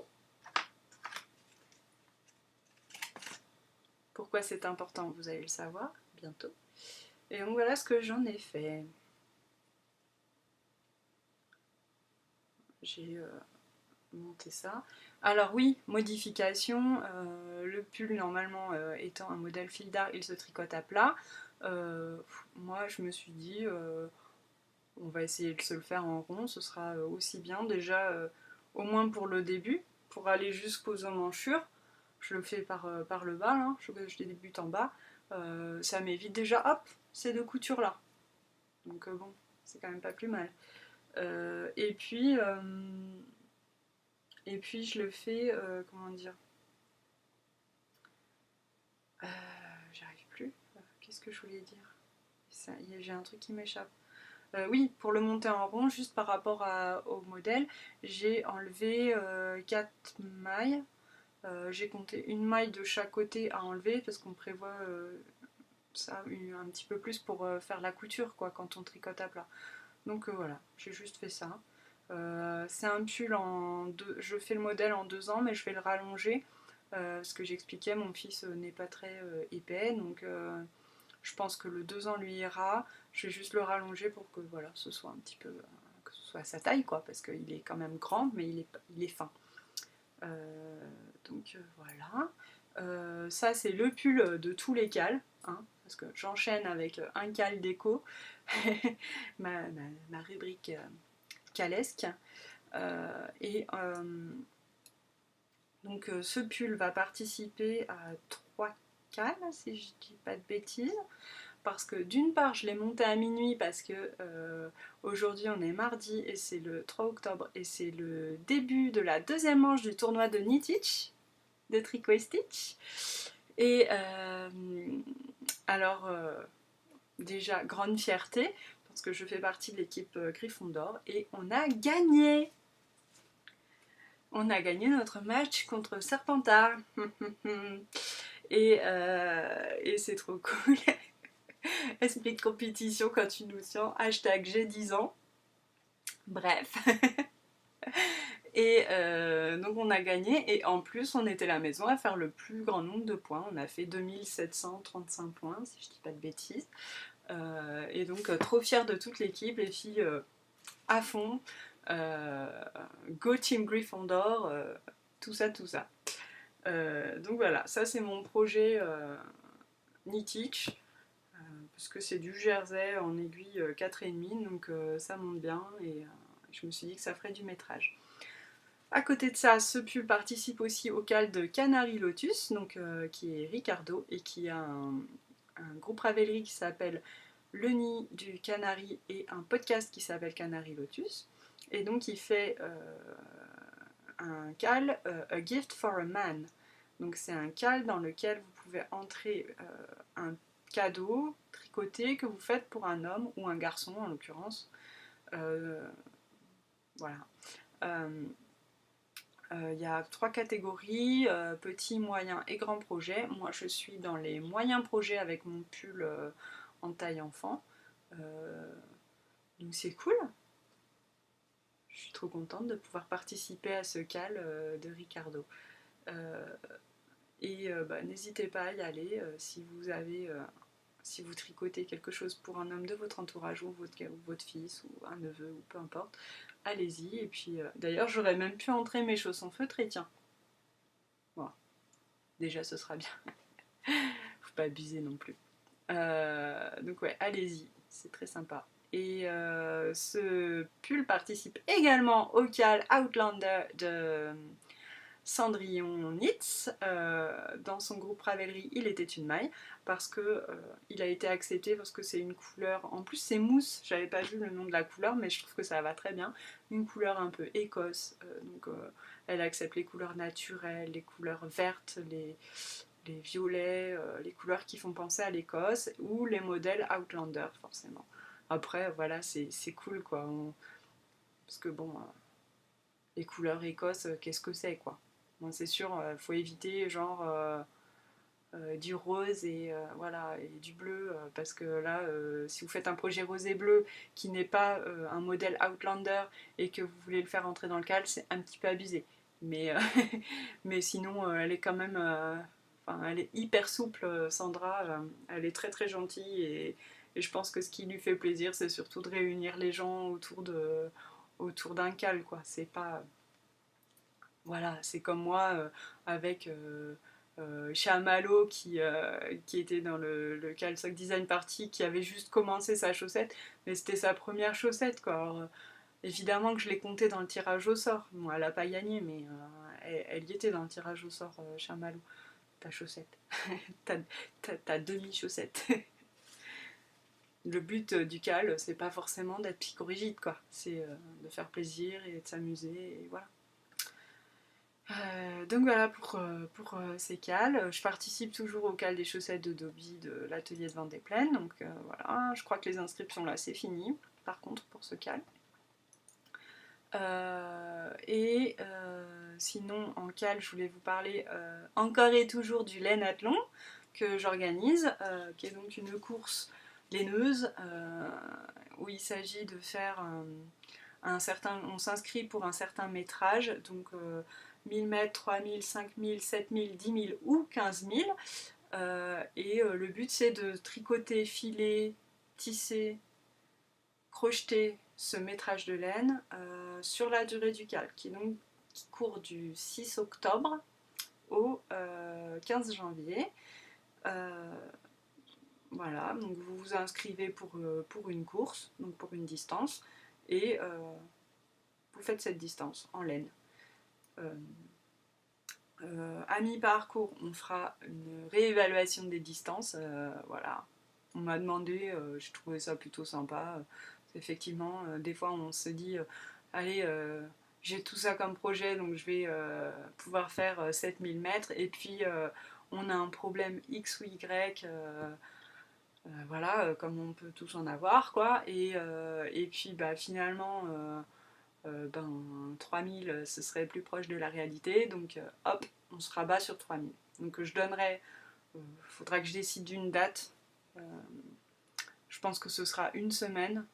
Pourquoi c'est important, vous allez le savoir bientôt. Et donc voilà ce que j'en ai fait. J'ai monté ça. Alors oui, modification, le pull normalement étant un modèle fil d'art, il se tricote à plat. Moi je me suis dit, on va essayer de se le faire en rond, ce sera aussi bien. Déjà, au moins pour le début, pour aller jusqu'aux emmanchures, je le fais par le bas, là, je débute en bas. Ça m'évite déjà, hop, ces deux coutures là. Donc bon, c'est quand même pas plus mal. Et puis je le fais, comment dire, j'arrive plus. Qu'est-ce que je voulais dire? J'ai un truc qui m'échappe. Oui, pour le monter en rond, juste par rapport au modèle, j'ai enlevé 4 mailles. J'ai compté une maille de chaque côté à enlever parce qu'on prévoit ça un petit peu plus pour faire la couture quoi, quand on tricote à plat. Donc voilà, j'ai juste fait ça. C'est un pull en deux, je fais le modèle en 2 ans, mais je vais le rallonger. Ce que j'expliquais, mon fils n'est pas très épais, donc je pense que le 2 ans lui ira. Je vais juste le rallonger pour que voilà, ce soit un petit peu, que ce soit à sa taille, quoi, parce qu'il est quand même grand, mais il est fin. Donc voilà. Ça, c'est le pull de tous les cals, hein, parce que j'enchaîne avec un cal déco, ma rubrique calesque. Donc ce pull va participer à 3 cales, si je dis pas de bêtises. Parce que d'une part, je l'ai monté à minuit parce que aujourd'hui on est mardi et c'est le 3 octobre et c'est le début de la deuxième manche du tournoi de Knitich, de Tricot Stitch. Et alors, déjà, grande fierté parce que je fais partie de l'équipe Gryffondor, et on a gagné. On a gagné notre match contre Serpentard. Et c'est trop cool. Esprit de compétition quand tu nous tiens. Hashtag j'ai 10 ans. Bref. Et donc on a gagné, et en plus on était la maison à faire le plus grand nombre de points. On a fait 2735 points, si je dis pas de bêtises. Et donc trop fière de toute l'équipe, les filles à fond. Go Team Gryffondor, tout ça, tout ça. Donc voilà, ça c'est mon projet Nitich, parce que c'est du jersey en aiguille 4,5, donc ça monte bien, et je me suis dit que ça ferait du métrage. À côté de ça, ce pull participe aussi au cal de Canary Lotus, donc, qui est Ricardo, et qui a un groupe Ravelry qui s'appelle Le Nid du Canary, et un podcast qui s'appelle Canary Lotus. Et donc il fait un cal, A Gift for a Man. Donc c'est un cal dans lequel vous pouvez entrer un cadeau tricoté que vous faites pour un homme ou un garçon en l'occurrence. Voilà. Y a 3 catégories, petit, moyen et grand projet. Moi je suis dans les moyens projets avec mon pull en taille enfant. Donc c'est cool. Je suis trop contente de pouvoir participer à ce cal de Ricardo. N'hésitez pas à y aller si vous avez... si vous tricotez quelque chose pour un homme de votre entourage, ou votre fils, ou un neveu, ou peu importe, allez-y. Et puis, d'ailleurs, j'aurais même pu entrer mes chaussons feutrés, tiens. Voilà. Déjà, ce sera bien. Faut pas abuser non plus. Donc ouais, allez-y, c'est très sympa. Et ce pull participe également au cal Outlander de Cendrillon Knits. Dans son groupe Ravelry, il était une maille, parce que il a été accepté parce que c'est une couleur, en plus c'est mousse, j'avais pas vu le nom de la couleur, mais je trouve que ça va très bien, une couleur un peu écosse, donc elle accepte les couleurs naturelles, les couleurs vertes, les violets, les couleurs qui font penser à l'Écosse, ou les modèles Outlander forcément. Après voilà, c'est cool quoi, parce que bon, les couleurs Écosse, qu'est-ce que c'est quoi. Bon, c'est sûr, faut éviter genre du rose et voilà, et du bleu, parce que là, si vous faites un projet rose et bleu qui n'est pas un modèle Outlander et que vous voulez le faire entrer dans le cal, c'est un petit peu abusé. Mais, mais sinon, elle est quand même, elle est hyper souple, Sandra. Elle est très très gentille, et je pense que ce qui lui fait plaisir, c'est surtout de réunir les gens autour d'un cal, quoi. C'est pas, voilà, c'est comme moi avec Chamallow qui était dans le Calsock Design Party, qui avait juste commencé sa chaussette, mais c'était sa première chaussette quoi. Alors, évidemment que je l'ai comptée dans le tirage au sort. Bon, elle n'a pas gagné, mais elle y était dans le tirage au sort, Chamallow, ta chaussette, ta demi-chaussette. Le but du cal, c'est pas forcément d'être psychorigide, quoi. C'est de faire plaisir et de s'amuser, et voilà. Donc voilà pour ces cals. Je participe toujours au cal des chaussettes de Dobby de l'atelier de Vendée-Plaine. Donc voilà, je crois que les inscriptions là c'est fini, par contre pour ce cal. Sinon en cal, je voulais vous parler encore et toujours du lainathlon que j'organise, qui est donc une course laineuse où il s'agit de faire on s'inscrit pour un certain métrage, donc 1000 mètres, 3000, 5000, 7000, 10 000 ou 15 000. Le but c'est de tricoter, filer, tisser, crocheter ce métrage de laine sur la durée du cal, qui court du 6 octobre au 15 janvier. Voilà, donc vous vous inscrivez pour une course, donc pour une distance, et vous faites cette distance en laine. À mi-parcours, on fera une réévaluation des distances. Voilà. On m'a demandé, j'ai trouvé ça plutôt sympa. Effectivement, des fois on se dit, allez, j'ai tout ça comme projet, donc je vais pouvoir faire 7000 mètres, et puis on a un problème X ou Y. Voilà, comme on peut tous en avoir, quoi. Et puis finalement, 3000, ce serait plus proche de la réalité, donc hop, on se rabat sur 3000. Donc je donnerai, faudra que je décide d'une date. Je pense que ce sera une semaine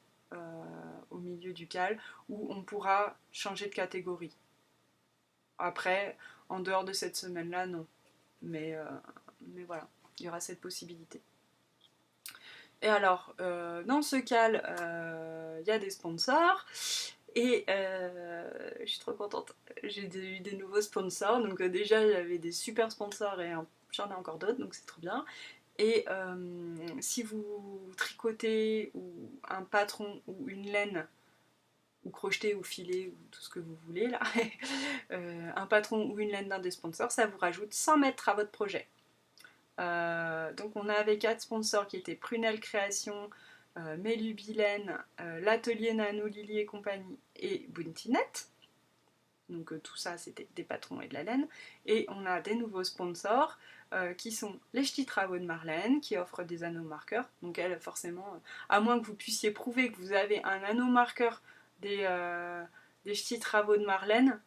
au milieu du cal où on pourra changer de catégorie. Après, en dehors de cette semaine-là, non. Mais voilà, il y aura cette possibilité. Et alors, dans ce cal, il y a des sponsors. Et je suis trop contente. J'ai eu des nouveaux sponsors. Donc déjà, il y avait des super sponsors et j'en ai encore d'autres, donc c'est trop bien. Et si vous tricotez ou un patron ou une laine, ou crocheter ou filer ou tout ce que vous voulez là, un patron ou une laine d'un des sponsors, ça vous rajoute 100 mètres à votre projet. Donc on avait 4 sponsors qui étaient Prunelle Création, Mélubilène, l'Atelier Nano Lily et compagnie et Buntinet. Donc tout ça c'était des patrons et de la laine. Et on a des nouveaux sponsors qui sont les Ch'tis Travaux de Marlène qui offrent des anneaux marqueurs. Donc elle forcément, à moins que vous puissiez prouver que vous avez un anneau marqueur des Ch'tis Travaux de Marlène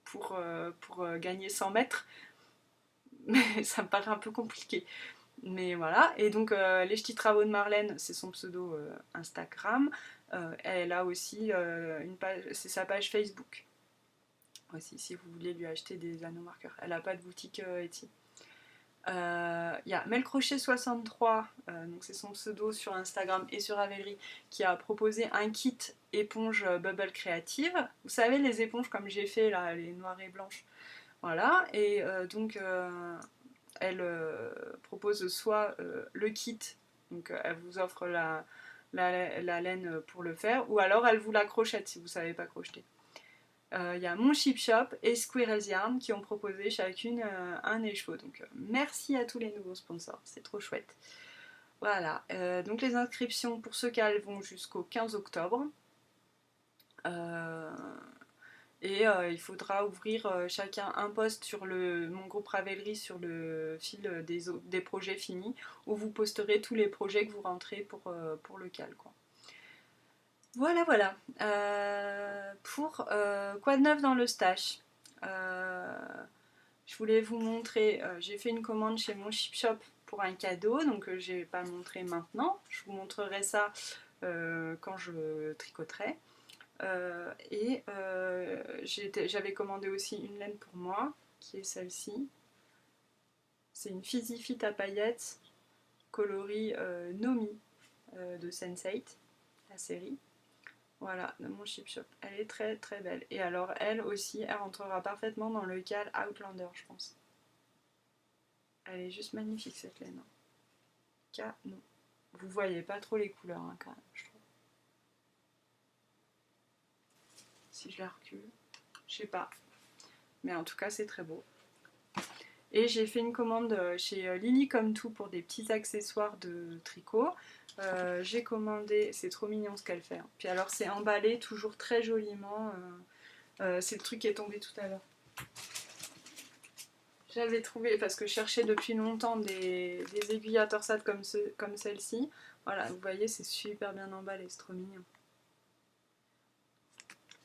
pour gagner 100 mètres, mais ça me paraît un peu compliqué. Mais voilà, et donc les Ch'tis Travaux de Marlène, c'est son pseudo Instagram. Elle a aussi une page, c'est sa page Facebook. Aussi, si vous voulez lui acheter des anneaux marqueurs. Elle n'a pas de boutique Etsy. Il y a Melcrochet63, donc c'est son pseudo sur Instagram et sur Ravelry, qui a proposé un kit éponge bubble créative. Vous savez, les éponges comme j'ai fait là, les noires et blanches. Voilà, et donc elle propose soit le kit, donc elle vous offre la laine pour le faire, ou alors elle vous la crochette si vous ne savez pas crocheter. Il y a Mon Chip Shop et Squirrel's Yarn qui ont proposé chacune un écheveau. Donc merci à tous les nouveaux sponsors, c'est trop chouette. Voilà, donc les inscriptions pour ce cas elles vont jusqu'au 15 octobre. Et il faudra ouvrir chacun un post sur mon groupe Ravelry sur le fil des projets finis, où vous posterez tous les projets que vous rentrez pour le cal, quoi. Voilà, voilà. Pour quoi de neuf dans le stash, je voulais vous montrer, j'ai fait une commande chez mon Chip Shop pour un cadeau, donc je ne vais pas le montrer maintenant, je vous montrerai ça quand je tricoterai. J'avais commandé aussi une laine pour moi, qui est celle-ci. C'est une Fizzy Fit à paillettes, coloris Nomi de Sense8, la série. Voilà, de mon Chip Shop. Elle est très très belle. Et alors elle aussi, elle rentrera parfaitement dans le cal Outlander, je pense. Elle est juste magnifique cette laine. Canon. Vous voyez pas trop les couleurs hein, quand même, je trouve. Si je la recule, je sais pas. Mais en tout cas, c'est très beau. Et j'ai fait une commande chez Lily Comme Tout pour des petits accessoires de tricot. J'ai commandé, c'est trop mignon ce qu'elle fait. Puis alors c'est emballé toujours très joliment. C'est le truc qui est tombé tout à l'heure. J'avais trouvé, parce que je cherchais depuis longtemps des aiguilles à torsade comme celle-ci. Voilà, vous voyez, c'est super bien emballé, c'est trop mignon.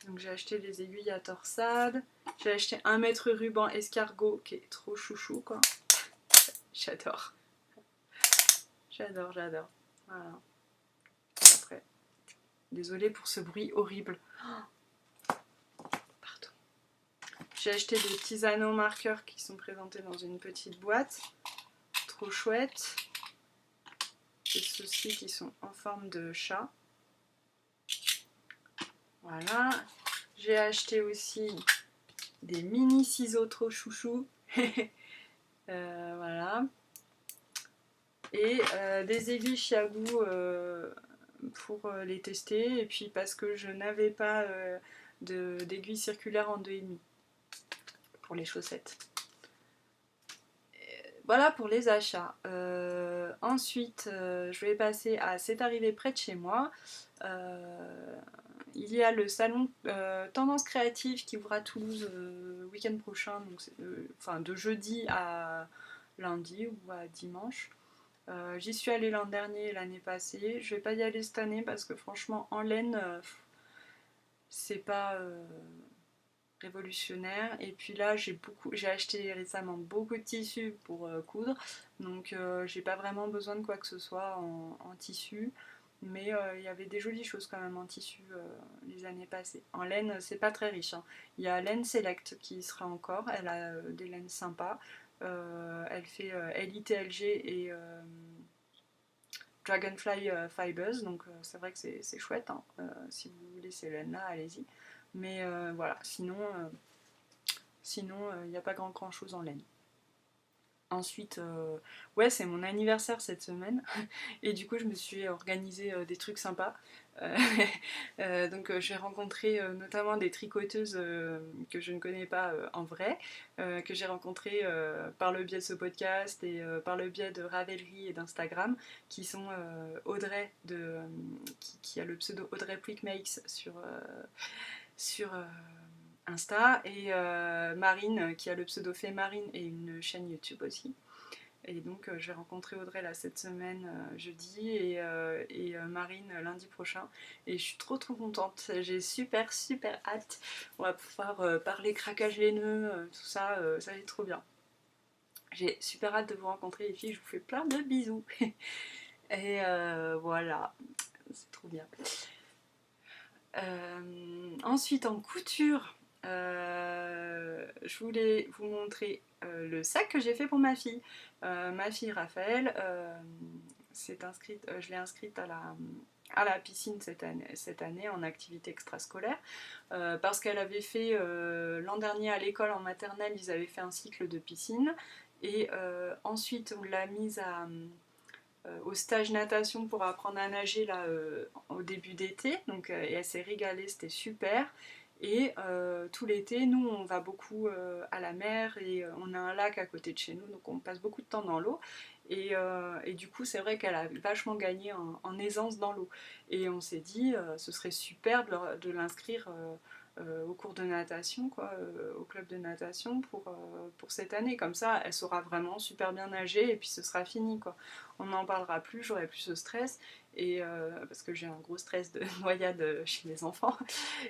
Donc j'ai acheté des aiguilles à torsade. J'ai acheté un mètre ruban escargot qui est trop chouchou quoi. J'adore. J'adore, j'adore. Voilà. Et après, désolée pour ce bruit horrible. Pardon. J'ai acheté des petits anneaux marqueurs qui sont présentés dans une petite boîte. Trop chouette. Et ceux-ci qui sont en forme de chat. Voilà. J'ai acheté aussi des mini ciseaux trop chouchou. Voilà. Et des aiguilles Chiagou pour les tester. Et puis parce que je n'avais pas d'aiguilles circulaires en 2,5 pour les chaussettes. Voilà pour les achats. Ensuite, je vais passer à C'est arrivé près de chez moi. Il y a le salon Tendance Créative qui ouvre à Toulouse le week-end prochain, donc de jeudi à lundi ou à dimanche. J'y suis allée l'an dernier et l'année passée. Je vais pas y aller cette année parce que franchement en laine c'est pas révolutionnaire. Et puis là j'ai acheté récemment beaucoup de tissus pour coudre, donc j'ai pas vraiment besoin de quoi que ce soit en tissu. Mais il y avait des jolies choses quand même en tissu les années passées. En laine, c'est pas très riche, hein. Il y a Laine Select qui y sera encore, elle a des laines sympas. Elle fait LITLG et Dragonfly Fibers, donc c'est vrai que c'est chouette, hein. Si vous voulez ces laines-là, allez-y. Mais voilà, sinon il n'y a pas grand chose en laine. Ensuite, ouais, c'est mon anniversaire cette semaine et du coup je me suis organisé des trucs sympas. Euh, j'ai rencontré notamment des tricoteuses que je ne connais pas en vrai, que j'ai rencontrées par le biais de ce podcast et par le biais de Ravelry et d'Instagram, qui sont Audrey, qui a le pseudo Audrey Quickmakes sur Insta, et Marine qui a le pseudo Fait Marine et une chaîne YouTube aussi. Et donc je vais rencontrer Audrey là cette semaine jeudi et Marine lundi prochain. Et je suis trop contente, j'ai super hâte. On va pouvoir parler craquage les nœuds, tout ça, ça va être trop bien. J'ai super hâte de vous rencontrer les filles, je vous fais plein de bisous. Et voilà, c'est trop bien. Ensuite en couture, je voulais vous montrer le sac que j'ai fait pour ma fille. Ma fille Raphaël je l'ai inscrite à la piscine cette année en activité extrascolaire parce qu'elle avait fait l'an dernier à l'école en maternelle, ils avaient fait un cycle de piscine et ensuite on l'a mise au stage natation pour apprendre à nager là, au début d'été, donc, et elle s'est régalée, c'était super. Et tout l'été, nous on va beaucoup à la mer et on a un lac à côté de chez nous, donc on passe beaucoup de temps dans l'eau. Et du coup, c'est vrai qu'elle a vachement gagné en aisance dans l'eau. Et on s'est dit, ce serait super de l'inscrire au cours de natation, quoi, au club de natation pour cette année. Comme ça, elle saura vraiment super bien nager et puis ce sera fini, quoi. On n'en parlera plus, j'aurai plus ce stress. Et parce que j'ai un gros stress de noyade chez les enfants.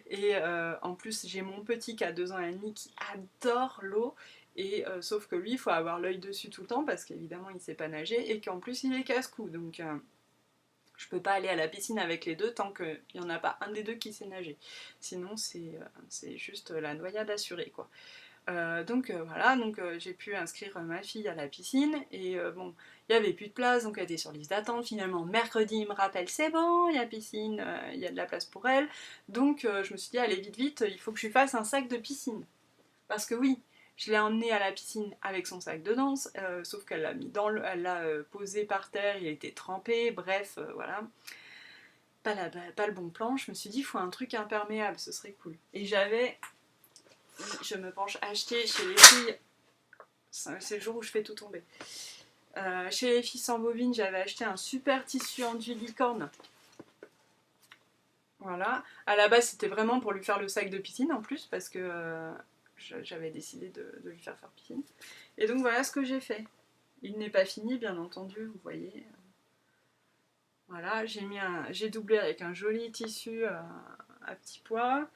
Et en plus, j'ai mon petit qui a 2 ans et demi qui adore l'eau. Et sauf que lui, il faut avoir l'œil dessus tout le temps parce qu'évidemment, il ne sait pas nager et qu'en plus, il est casse-cou. Donc, je peux pas aller à la piscine avec les deux tant qu'il n'y en a pas un des deux qui sait nager. Sinon, c'est juste la noyade assurée, quoi. Voilà, j'ai pu inscrire ma fille à la piscine et bon, il n'y avait plus de place, donc elle était sur liste d'attente. Finalement, mercredi, il me rappelle, c'est bon, il y a piscine, il y a de la place pour elle. Donc je me suis dit, allez, vite, il faut que je lui fasse un sac de piscine. Parce que oui, je l'ai emmenée à la piscine avec son sac de danse, sauf qu'elle l'a mis elle l'a posé par terre, il a été trempé, bref, voilà. Pas le bon plan, je me suis dit, il faut un truc imperméable, ce serait cool. Et je me penche, acheter chez les filles, c'est le jour où je fais tout tomber. Chez les filles sans bobine, j'avais acheté un super tissu enduit licorne. Voilà. À la base, c'était vraiment pour lui faire le sac de piscine en plus, parce que j'avais décidé de lui faire piscine. Et donc voilà ce que j'ai fait. Il n'est pas fini, bien entendu, vous voyez. Voilà, j'ai doublé avec un joli tissu à petits pois.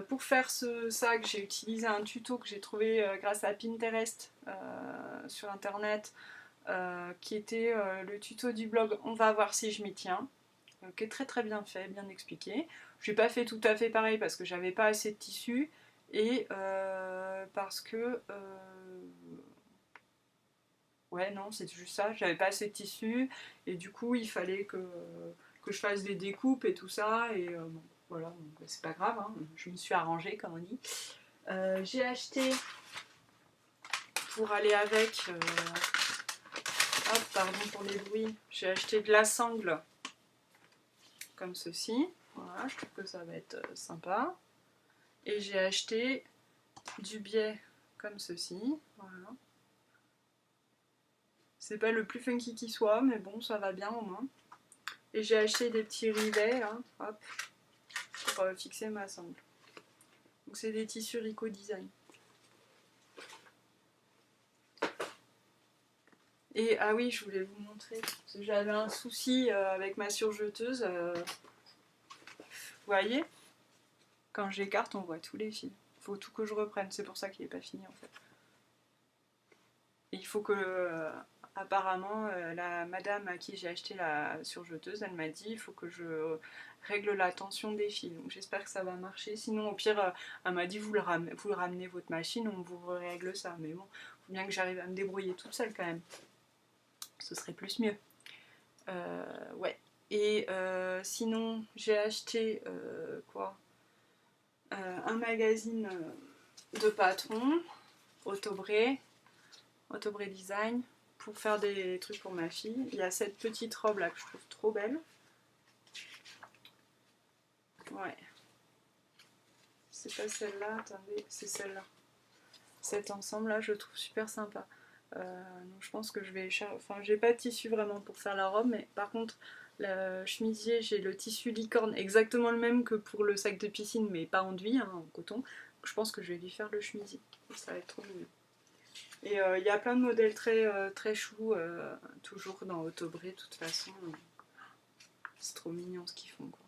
Pour faire ce sac, j'ai utilisé un tuto que j'ai trouvé grâce à Pinterest sur internet, qui était le tuto du blog On va voir si je m'y tiens, qui est très bien fait, bien expliqué. Je n'ai pas fait tout à fait pareil parce que j'avais pas assez de tissu et parce que ouais, non, c'est juste ça, j'avais pas assez de tissu et du coup il fallait que je fasse des découpes et tout ça et bon, voilà, c'est pas grave, hein, je me suis arrangée comme on dit. J'ai acheté pour aller avec, hop, pardon pour les bruits, j'ai acheté de la sangle comme ceci, voilà, je trouve que ça va être sympa. Et j'ai acheté du biais comme ceci, voilà. C'est pas le plus funky qui soit, mais bon, ça va bien au moins. Et j'ai acheté des petits rivets, hein, hop, pour fixer ma sangle. Donc c'est des tissus Rico Design. Et ah oui, je voulais vous montrer, parce que j'avais un souci avec ma surjeteuse. Vous voyez, quand j'écarte, on voit tous les fils. Il faut tout que je reprenne, c'est pour ça qu'il n'est pas fini en fait. Et il faut que, apparemment, la madame à qui j'ai acheté la surjeteuse, elle m'a dit il faut que je règle la tension des fils. Donc j'espère que ça va marcher. Sinon, au pire, elle m'a dit vous le ramenez votre machine, on vous règle ça. Mais bon, il faut bien que j'arrive à me débrouiller toute seule quand même. Ce serait plus mieux. Ouais. Et sinon, j'ai acheté quoi un magazine de patron, Autobré Design, pour faire des trucs pour ma fille. Il y a cette petite robe là que je trouve trop belle. Ouais. C'est pas celle-là, attendez, c'est celle-là. Cet ensemble là, je le trouve super sympa. Donc je pense que je vais... Enfin, j'ai pas de tissu vraiment pour faire la robe, mais par contre, le chemisier, j'ai le tissu licorne, exactement le même que pour le sac de piscine, mais pas enduit, hein, en coton. Donc je pense que je vais lui faire le chemisier. Ça va être trop mignon. Et il y a plein de modèles très choux, toujours dans Autobré, de toute façon. C'est trop mignon ce qu'ils font, quoi.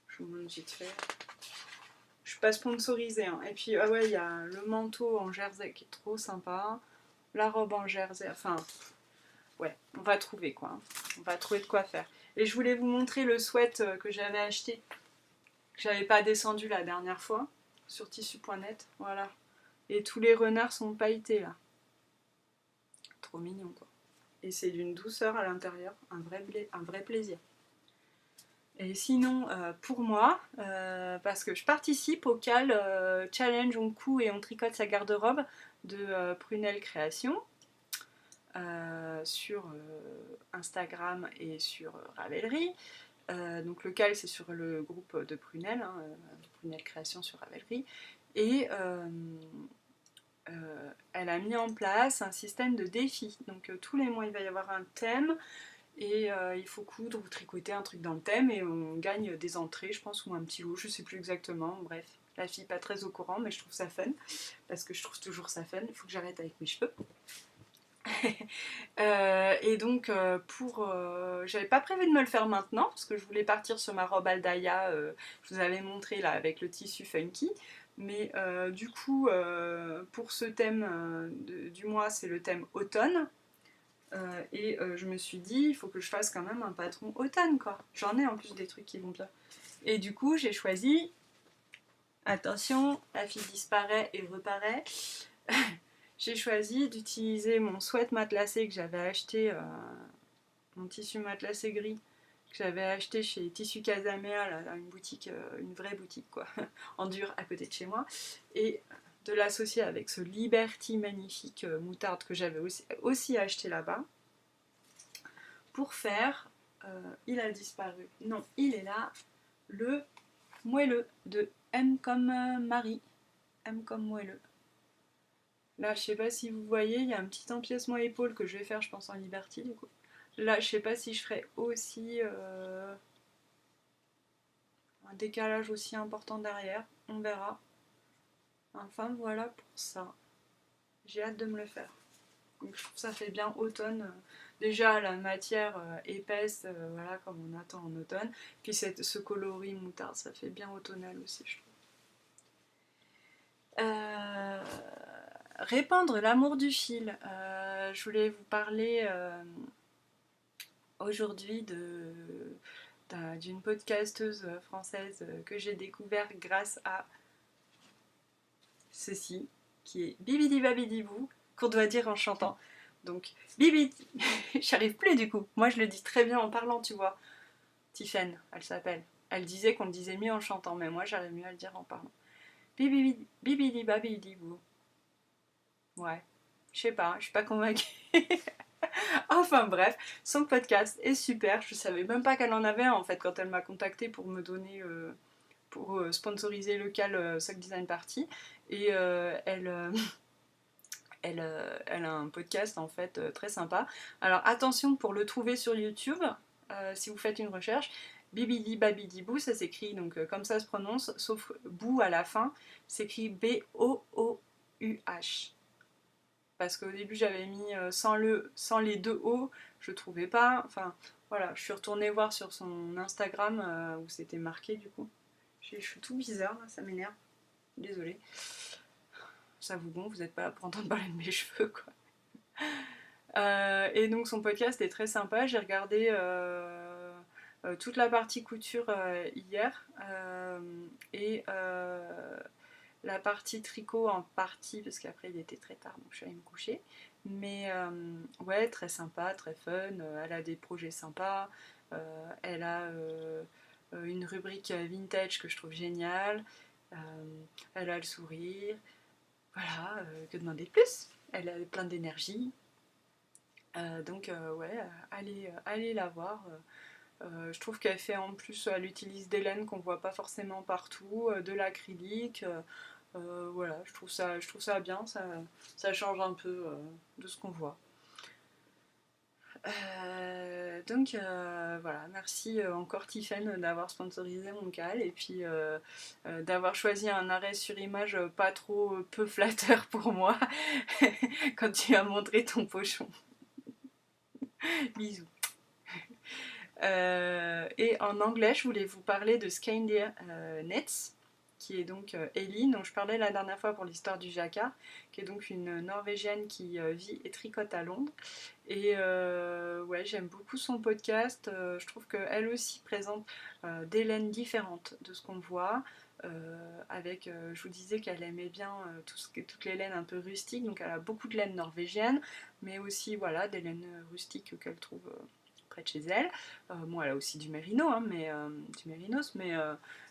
Je vous montre vite fait. Je suis pas sponsorisée, hein. Et puis, ah ouais, il y a le manteau en jersey qui est trop sympa. La robe en jersey, enfin, ouais, on va trouver, quoi. On va trouver de quoi faire. Et je voulais vous montrer le sweat que j'avais acheté, que j'avais pas descendu la dernière fois, sur tissu.net, voilà. Et tous les renards sont pailletés, là. Trop mignon, quoi. Et c'est d'une douceur à l'intérieur, un vrai plaisir. Et sinon, pour moi, parce que je participe au CAL Challenge on coud et on tricote sa garde-robe de Prunelle Création sur Instagram et sur Ravelry. Donc le CAL, c'est sur le groupe de Prunelle, hein, Prunelle Création sur Ravelry. Et elle a mis en place un système de défis. Donc tous les mois, il va y avoir un thème. Et il faut coudre ou tricoter un truc dans le thème et on gagne des entrées, je pense, ou un petit lot, je sais plus exactement. Bref, la fille pas très au courant, mais je trouve ça fun, parce que je trouve toujours ça fun. Il faut que j'arrête avec mes cheveux. Et donc, j'avais pas prévu de me le faire maintenant, parce que je voulais partir sur ma robe Aldaya, je vous avais montré là, avec le tissu funky. Mais du coup, pour ce thème du mois, c'est le thème automne. Et je me suis dit, il faut que je fasse quand même un patron automne, quoi. J'en ai en plus des trucs qui vont bien. Et du coup, j'ai choisi, attention, la fille disparaît et reparaît. J'ai choisi d'utiliser mon sweat matelassé que j'avais acheté, mon tissu matelassé gris, que j'avais acheté chez Tissu Casamea, là, une boutique, une vraie boutique, quoi, en dur, à côté de chez moi. Et de l'associer avec ce Liberty magnifique moutarde que j'avais aussi acheté là-bas. Pour faire, il a disparu, non, il est là, le moelleux de M comme Marie, M comme moelleux. Là, je sais pas si vous voyez, il y a un petit empiècement épaule que je vais faire, je pense, en Liberty, du coup. Là, je sais pas si je ferai aussi un décalage aussi important derrière, on verra. Enfin, voilà pour ça. J'ai hâte de me le faire. Donc, je trouve que ça fait bien automne. Déjà, la matière épaisse, voilà, comme on attend en automne. Puis ce coloris moutarde, ça fait bien automnal aussi, je trouve. Répandre l'amour du fil. Je voulais vous parler aujourd'hui d'une podcasteuse française que j'ai découvert grâce à ceci, qui est Bibidi Babidi Bou, qu'on doit dire en chantant. Donc, Bibi, j'arrive plus du coup. Moi, je le dis très bien en parlant, tu vois. Tiffen, elle s'appelle. Elle disait qu'on le disait mieux en chantant, mais moi, j'arrive mieux à le dire en parlant. Bibidi Babidi Bou. Ouais, je sais pas, je suis pas convaincue. Enfin bref, son podcast est super. Je savais même pas qu'elle en avait en fait quand elle m'a contactée pour me donner, pour sponsoriser le Cal Sock Design Party. Et elle a un podcast en fait très sympa. Alors attention pour le trouver sur YouTube, si vous faites une recherche. Bibidi Babidi Bou, ça s'écrit donc comme ça se prononce, sauf Bou à la fin, s'écrit B-O-O-U-H. parce qu'au début j'avais mis sans les deux O, je trouvais pas, enfin voilà, je suis retournée voir sur son Instagram où c'était marqué du coup. J'ai les cheveux tout bizarres, là, ça m'énerve, désolée. Ça vous gonfle, vous n'êtes pas là pour entendre parler de mes cheveux quoi. Et donc son podcast est très sympa, j'ai regardé toute la partie couture hier et la partie tricot en partie parce qu'après il était très tard donc je suis allée me coucher. Mais ouais, très sympa, très fun, elle a des projets sympas, elle a une rubrique vintage que je trouve géniale, elle a le sourire, voilà, que demander de plus? Elle a plein d'énergie. Donc ouais, allez la voir. Je trouve qu'elle fait en plus, elle utilise des laines qu'on voit pas forcément partout, de l'acrylique. Voilà, je trouve ça bien, ça change un peu de ce qu'on voit. Donc voilà, merci encore Tiffen d'avoir sponsorisé mon cal et puis d'avoir choisi un arrêt sur image pas trop peu flatteur pour moi quand tu as montré ton pochon. Bisous. Et en anglais, je voulais vous parler de Skeindir Nets, qui est donc Ellie, dont je parlais la dernière fois pour l'histoire du jacquard, qui est donc une Norvégienne qui vit et tricote à Londres. Et ouais, j'aime beaucoup son podcast. Je trouve qu'elle aussi présente des laines différentes de ce qu'on voit. Je vous disais qu'elle aimait bien toutes les laines un peu rustiques, donc elle a beaucoup de laines norvégiennes, mais aussi voilà, des laines rustiques qu'elle trouve près de chez elle. Bon, elle a aussi du mérino, hein, du mérinos, mais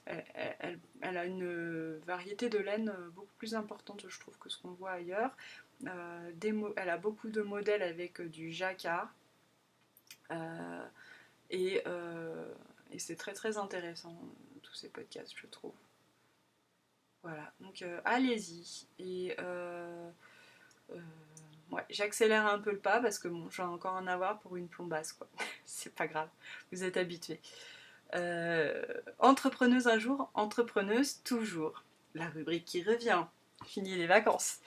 elle a une variété de laines beaucoup plus importante, je trouve, que ce qu'on voit ailleurs. Elle a beaucoup de modèles avec du jacquard euh, et, et c'est très très intéressant tous ces podcasts, je trouve. Voilà, donc allez-y. Et ouais, j'accélère un peu le pas parce que bon, je vais encore en avoir pour une plombasse, quoi. C'est pas grave, vous êtes habitués. Entrepreneuse un jour, entrepreneuse toujours. La rubrique qui revient. Fini les vacances.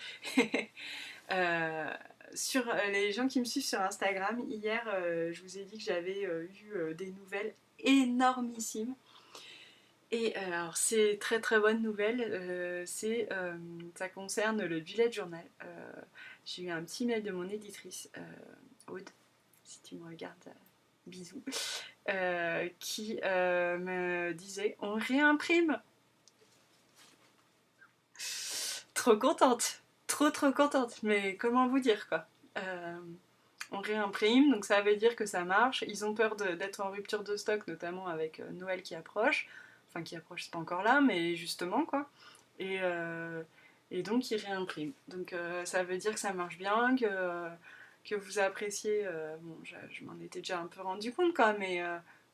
Sur les gens qui me suivent sur Instagram, hier, je vous ai dit que j'avais eu des nouvelles énormissimes. Et alors, c'est très très bonne nouvelle. Ça concerne le bullet journal. J'ai eu un petit mail de mon éditrice, Aude, si tu me regardes, bisous, qui me disait on réimprime. Trop contente, trop contente, mais comment vous dire quoi. On réimprime, donc ça veut dire que ça marche. Ils ont peur d'être en rupture de stock, notamment avec Noël qui approche. Enfin, qui approche, c'est pas encore là, mais justement quoi. Et, euh, et donc ils réimpriment. Donc ça veut dire que ça marche bien, que vous appréciez. Bon, je m'en étais déjà un peu rendu compte quoi, mais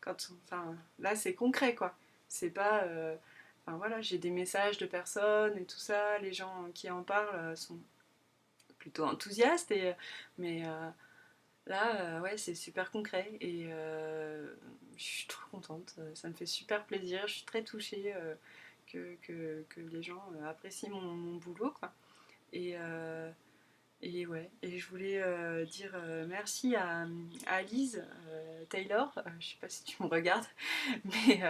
enfin, là c'est concret quoi. C'est pas. Enfin voilà, j'ai des messages de personnes et tout ça. Les gens qui en parlent sont plutôt enthousiastes, mais là, ouais, c'est super concret et je suis trop contente. Ça me fait super plaisir. Je suis très touchée que les gens apprécient mon boulot, quoi. Et, euh, et ouais, et je voulais dire merci à Lise Taylor. Je sais pas si tu me regardes, mais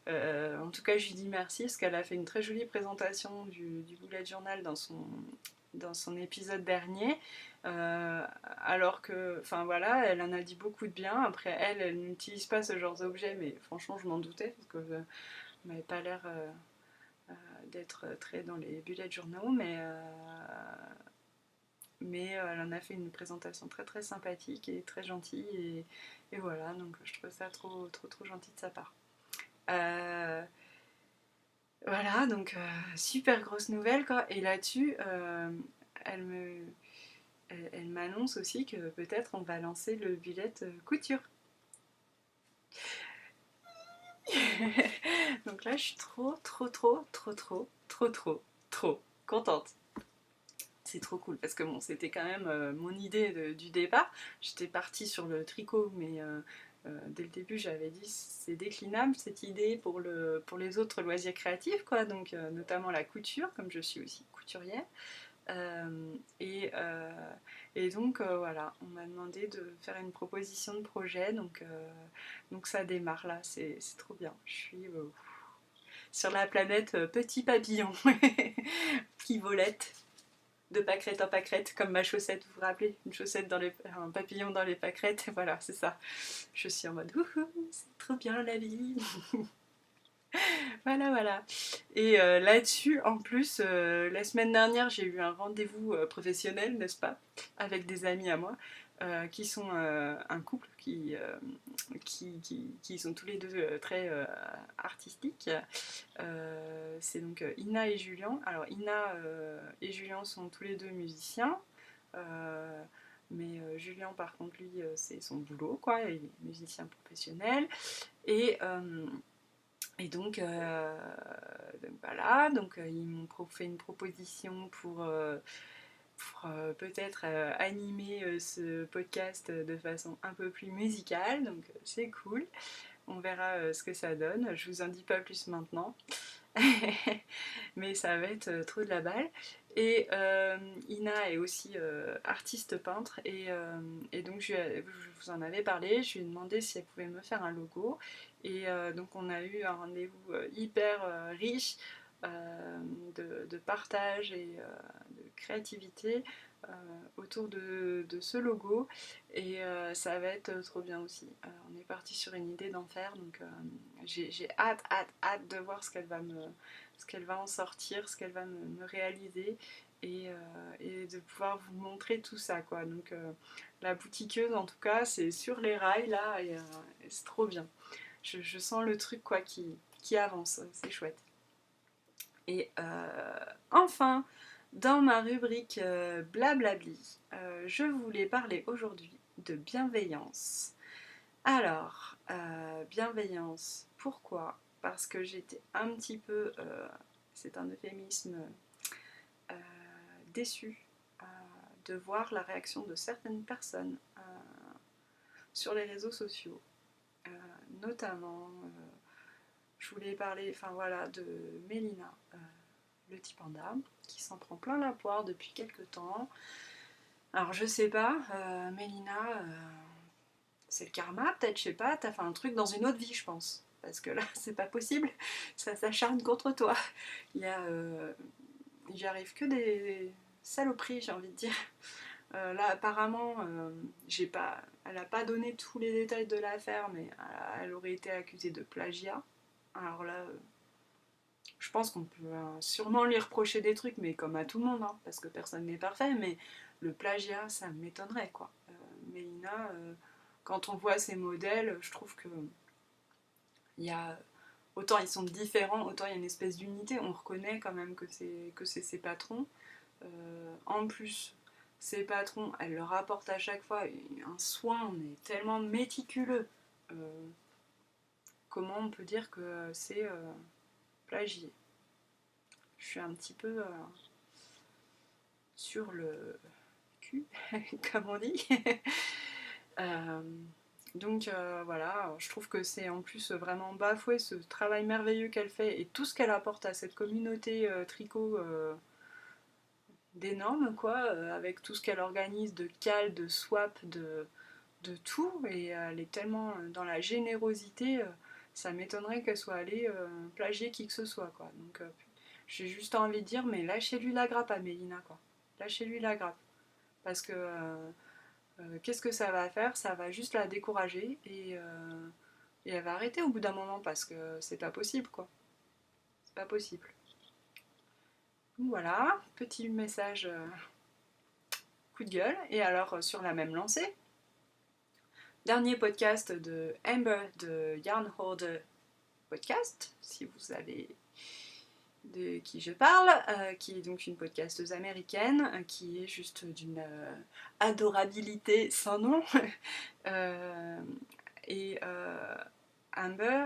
en tout cas, je lui dis merci parce qu'elle a fait une très jolie présentation du bullet journal dans son épisode dernier. Alors que, enfin voilà, elle en a dit beaucoup de bien. Après, elle n'utilise pas ce genre d'objet, mais franchement, je m'en doutais parce que m'avait pas l'air d'être très dans les bullet journaux, mais elle en a fait une présentation très très sympathique et très gentille et voilà, donc je trouve ça trop gentil de sa part. Euh, voilà, donc super grosse nouvelle quoi. Et là-dessus, elle me, elle m'annonce aussi que peut-être on va lancer le bullet couture. Donc là, je suis trop contente. C'est trop cool parce que bon, c'était quand même mon idée du départ. J'étais partie sur le tricot, mais dès le début, j'avais dit c'est déclinable cette idée pour les autres loisirs créatifs, quoi. Donc notamment la couture, comme je suis aussi couturière. Et, et donc voilà, on m'a demandé de faire une proposition de projet, donc ça démarre là, c'est trop bien. Je suis sur la planète petit papillon qui volette de pâquerette en pâquerette, comme ma chaussette, vous vous rappelez, une chaussette dans les, un papillon dans les pâquerettes, voilà, c'est ça. Je suis en mode wouhou, c'est trop bien la vie. Voilà, voilà. Et là-dessus, en plus, la semaine dernière, j'ai eu un rendez-vous professionnel, n'est-ce pas, avec des amis à moi, qui sont un couple qui sont tous les deux très artistiques. C'est donc Ina et Julien. Alors, Ina et Julien sont tous les deux musiciens. Mais Julien, par contre, lui, c'est son boulot, quoi. Il est musicien professionnel. Et, et donc voilà, donc ils m'ont fait une proposition pour peut-être animer ce podcast de façon un peu plus musicale, donc c'est cool. On verra ce que ça donne. Je vous en dis pas plus maintenant, mais ça va être trop de la balle. Et Ina est aussi artiste peintre et donc je vous en avais parlé, je lui ai demandé si elle pouvait me faire un logo et donc on a eu un rendez-vous hyper riche de partage et de créativité autour de ce logo et ça va être trop bien aussi. On est parti sur une idée d'en faire donc j'ai hâte de voir ce qu'elle va en sortir, ce qu'elle va me réaliser et de pouvoir vous montrer tout ça quoi. Donc la boutiqueuse en tout cas c'est sur les rails là et c'est trop bien. Je sens le truc quoi qui avance, c'est chouette. Et enfin, dans ma rubrique Blablabli, je voulais parler aujourd'hui de bienveillance. Alors, bienveillance, pourquoi? Parce que j'étais un petit peu, c'est un euphémisme, euh, déçue de voir la réaction de certaines personnes sur les réseaux sociaux. Notamment, je voulais parler enfin, voilà, de Mélina, le petit panda, qui s'en prend plein la poire depuis quelques temps. Alors je sais pas, Mélina, c'est le karma, peut-être, je sais pas, t'as fait un truc dans une autre vie, je pense. Parce que là, c'est pas possible, ça s'acharne contre toi. Il y a, il arrive que des saloperies, j'ai envie de dire. Là, apparemment, elle n'a pas donné tous les détails de l'affaire, mais elle aurait été accusée de plagiat. Alors là, je pense qu'on peut sûrement lui reprocher des trucs, mais comme à tout le monde, hein, parce que personne n'est parfait, mais le plagiat, ça m'étonnerait, quoi. Mélina, quand on voit ses modèles, je trouve que il y a autant ils sont différents, autant il y a une espèce d'unité. On reconnaît quand même que c'est ses patrons. En plus, ses patrons, elle leur apporte à chaque fois un soin, mais tellement méticuleux. Comment on peut dire que c'est plagié? Je suis un petit peu sur le cul, comme on dit. euh, donc voilà, je trouve que c'est en plus vraiment bafoué ce travail merveilleux qu'elle fait et tout ce qu'elle apporte à cette communauté tricot d'énorme, quoi, avec tout ce qu'elle organise de cales, de swap, de tout. Et elle est tellement dans la générosité, ça m'étonnerait qu'elle soit allée plagier qui que ce soit, quoi. Donc j'ai juste envie de dire, mais lâchez-lui la grappe à Mélina, quoi. Lâchez-lui la grappe. Parce que qu'est-ce que ça va faire? Ça va juste la décourager et elle va arrêter au bout d'un moment parce que c'est pas possible, quoi. C'est pas possible. Donc voilà, petit message coup de gueule. Et alors, sur la même lancée, dernier podcast de Amber de Yarn Hoarder Podcast, si vous savez de qui je parle, qui est donc une podcasteuse américaine, qui est juste d'une adorabilité sans nom. euh, et Amber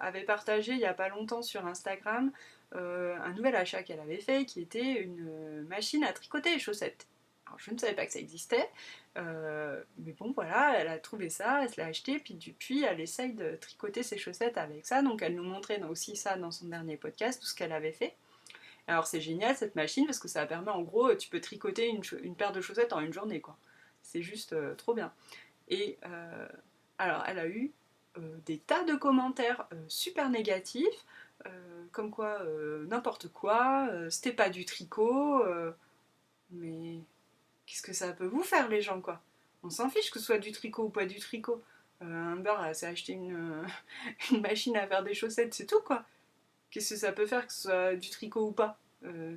avait partagé il n'y a pas longtemps sur Instagram un nouvel achat qu'elle avait fait, qui était une machine à tricoter les chaussettes. Alors, je ne savais pas que ça existait, mais bon voilà, elle a trouvé ça, elle se l'a acheté, puis depuis elle essaye de tricoter ses chaussettes avec ça, donc elle nous montrait aussi ça dans son dernier podcast, tout ce qu'elle avait fait. Alors c'est génial cette machine parce que ça permet en gros, tu peux tricoter une paire de chaussettes en une journée quoi. C'est juste trop bien. Et alors elle a eu des tas de commentaires super négatifs, comme quoi n'importe quoi, c'était pas du tricot, mais qu'est-ce que ça peut vous faire les gens quoi? On s'en fiche que ce soit du tricot ou pas du tricot. Amber s'est acheté une machine à faire des chaussettes, c'est tout quoi. Qu'est-ce que ça peut faire que ce soit du tricot ou pas?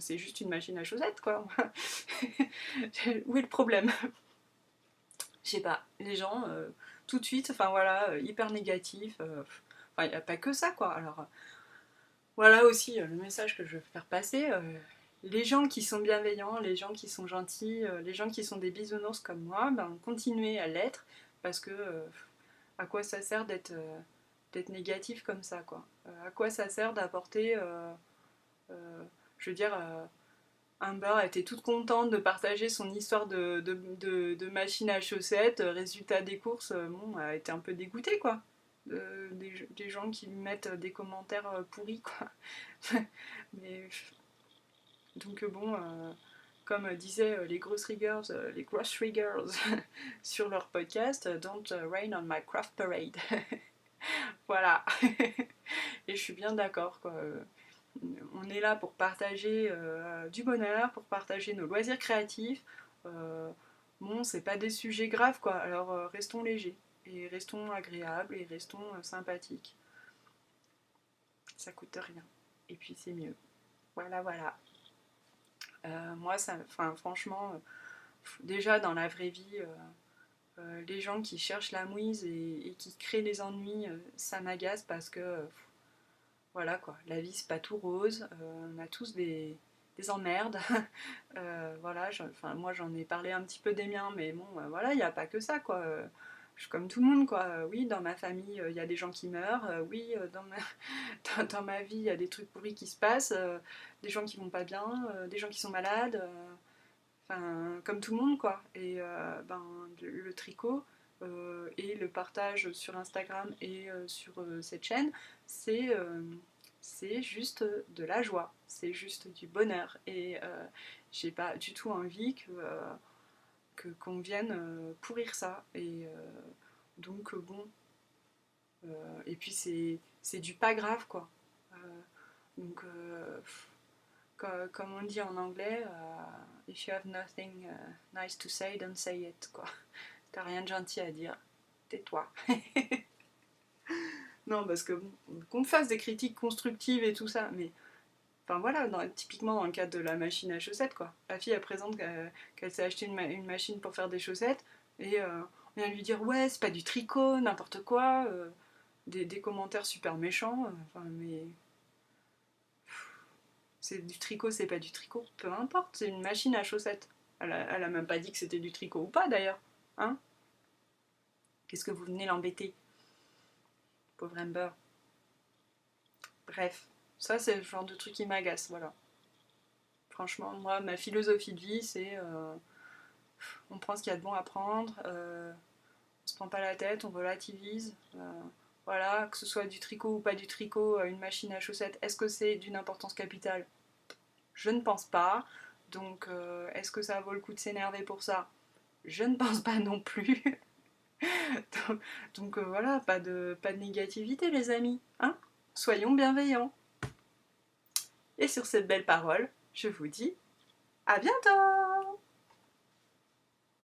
C'est juste une machine à chaussettes quoi. Où est le problème? Je sais pas, les gens tout de suite, enfin voilà, hyper négatifs. Enfin, il n'y a pas que ça quoi. Alors voilà aussi le message que je veux faire passer. Les gens qui sont bienveillants, les gens qui sont gentils, les gens qui sont des bisounours comme moi, ben, continuez à l'être parce que à quoi ça sert d'être négatif comme ça quoi. À quoi ça sert d'apporter, je veux dire, Amber était toute contente de partager son histoire de machine à chaussettes. Résultat des courses, bon, elle était un peu dégoûtée quoi. Des gens qui mettent des commentaires pourris quoi. Mais donc bon, comme disaient les grocery girls sur leur podcast, Don't rain on my craft parade. Voilà. Et je suis bien d'accord quoi. On est là pour partager du bonheur, pour partager nos loisirs créatifs. Bon, c'est pas des sujets graves quoi. Alors restons légers et restons agréables et restons sympathiques. Ça coûte rien. Et puis c'est mieux. Voilà, voilà. Moi, ça, franchement, déjà dans la vraie vie, les gens qui cherchent la mouise et qui créent des ennuis, ça m'agace parce que voilà quoi, la vie c'est pas tout rose, on a tous des emmerdes. Voilà, moi j'en ai parlé un petit peu des miens, mais bon, voilà, il n'y a pas que ça quoi. Je suis comme tout le monde quoi. Oui, dans ma famille, il y a des gens qui meurent. Oui, dans ma vie, il y a des trucs pourris qui se passent. Des gens qui vont pas bien, des gens qui sont malades. Enfin, comme tout le monde quoi. Et ben, le tricot et le partage sur Instagram et sur cette chaîne, c'est juste de la joie, c'est juste du bonheur. Et j'ai pas du tout envie qu'on vienne pourrir ça. Et donc bon, et puis c'est du pas grave quoi. Donc comme on dit en anglais, if you have nothing nice to say, don't say it quoi. T'as rien de gentil à dire, tais-toi. Non, parce que qu'on me fasse des critiques constructives et tout ça, mais enfin voilà, typiquement dans le cadre de la machine à chaussettes, quoi. La fille, elle présente qu'elle s'est acheté une machine pour faire des chaussettes, et on vient lui dire, ouais, c'est pas du tricot, n'importe quoi, des commentaires super méchants, enfin, mais c'est du tricot, c'est pas du tricot, peu importe, c'est une machine à chaussettes. Elle a même pas dit que c'était du tricot ou pas d'ailleurs, hein. Qu'est-ce que vous venez l'embêter, pauvre Amber. Bref, ça c'est le genre de truc qui m'agace, voilà. Franchement, moi, ma philosophie de vie, c'est on prend ce qu'il y a de bon à prendre, on se prend pas la tête, on relativise. Voilà, que ce soit du tricot ou pas du tricot, une machine à chaussettes, est-ce que c'est d'une importance capitale? Je ne pense pas. Donc, est-ce que ça vaut le coup de s'énerver pour ça? Je ne pense pas non plus. Donc, voilà, pas de négativité, les amis. Hein, soyons bienveillants. Et sur cette belle parole, je vous dis à bientôt!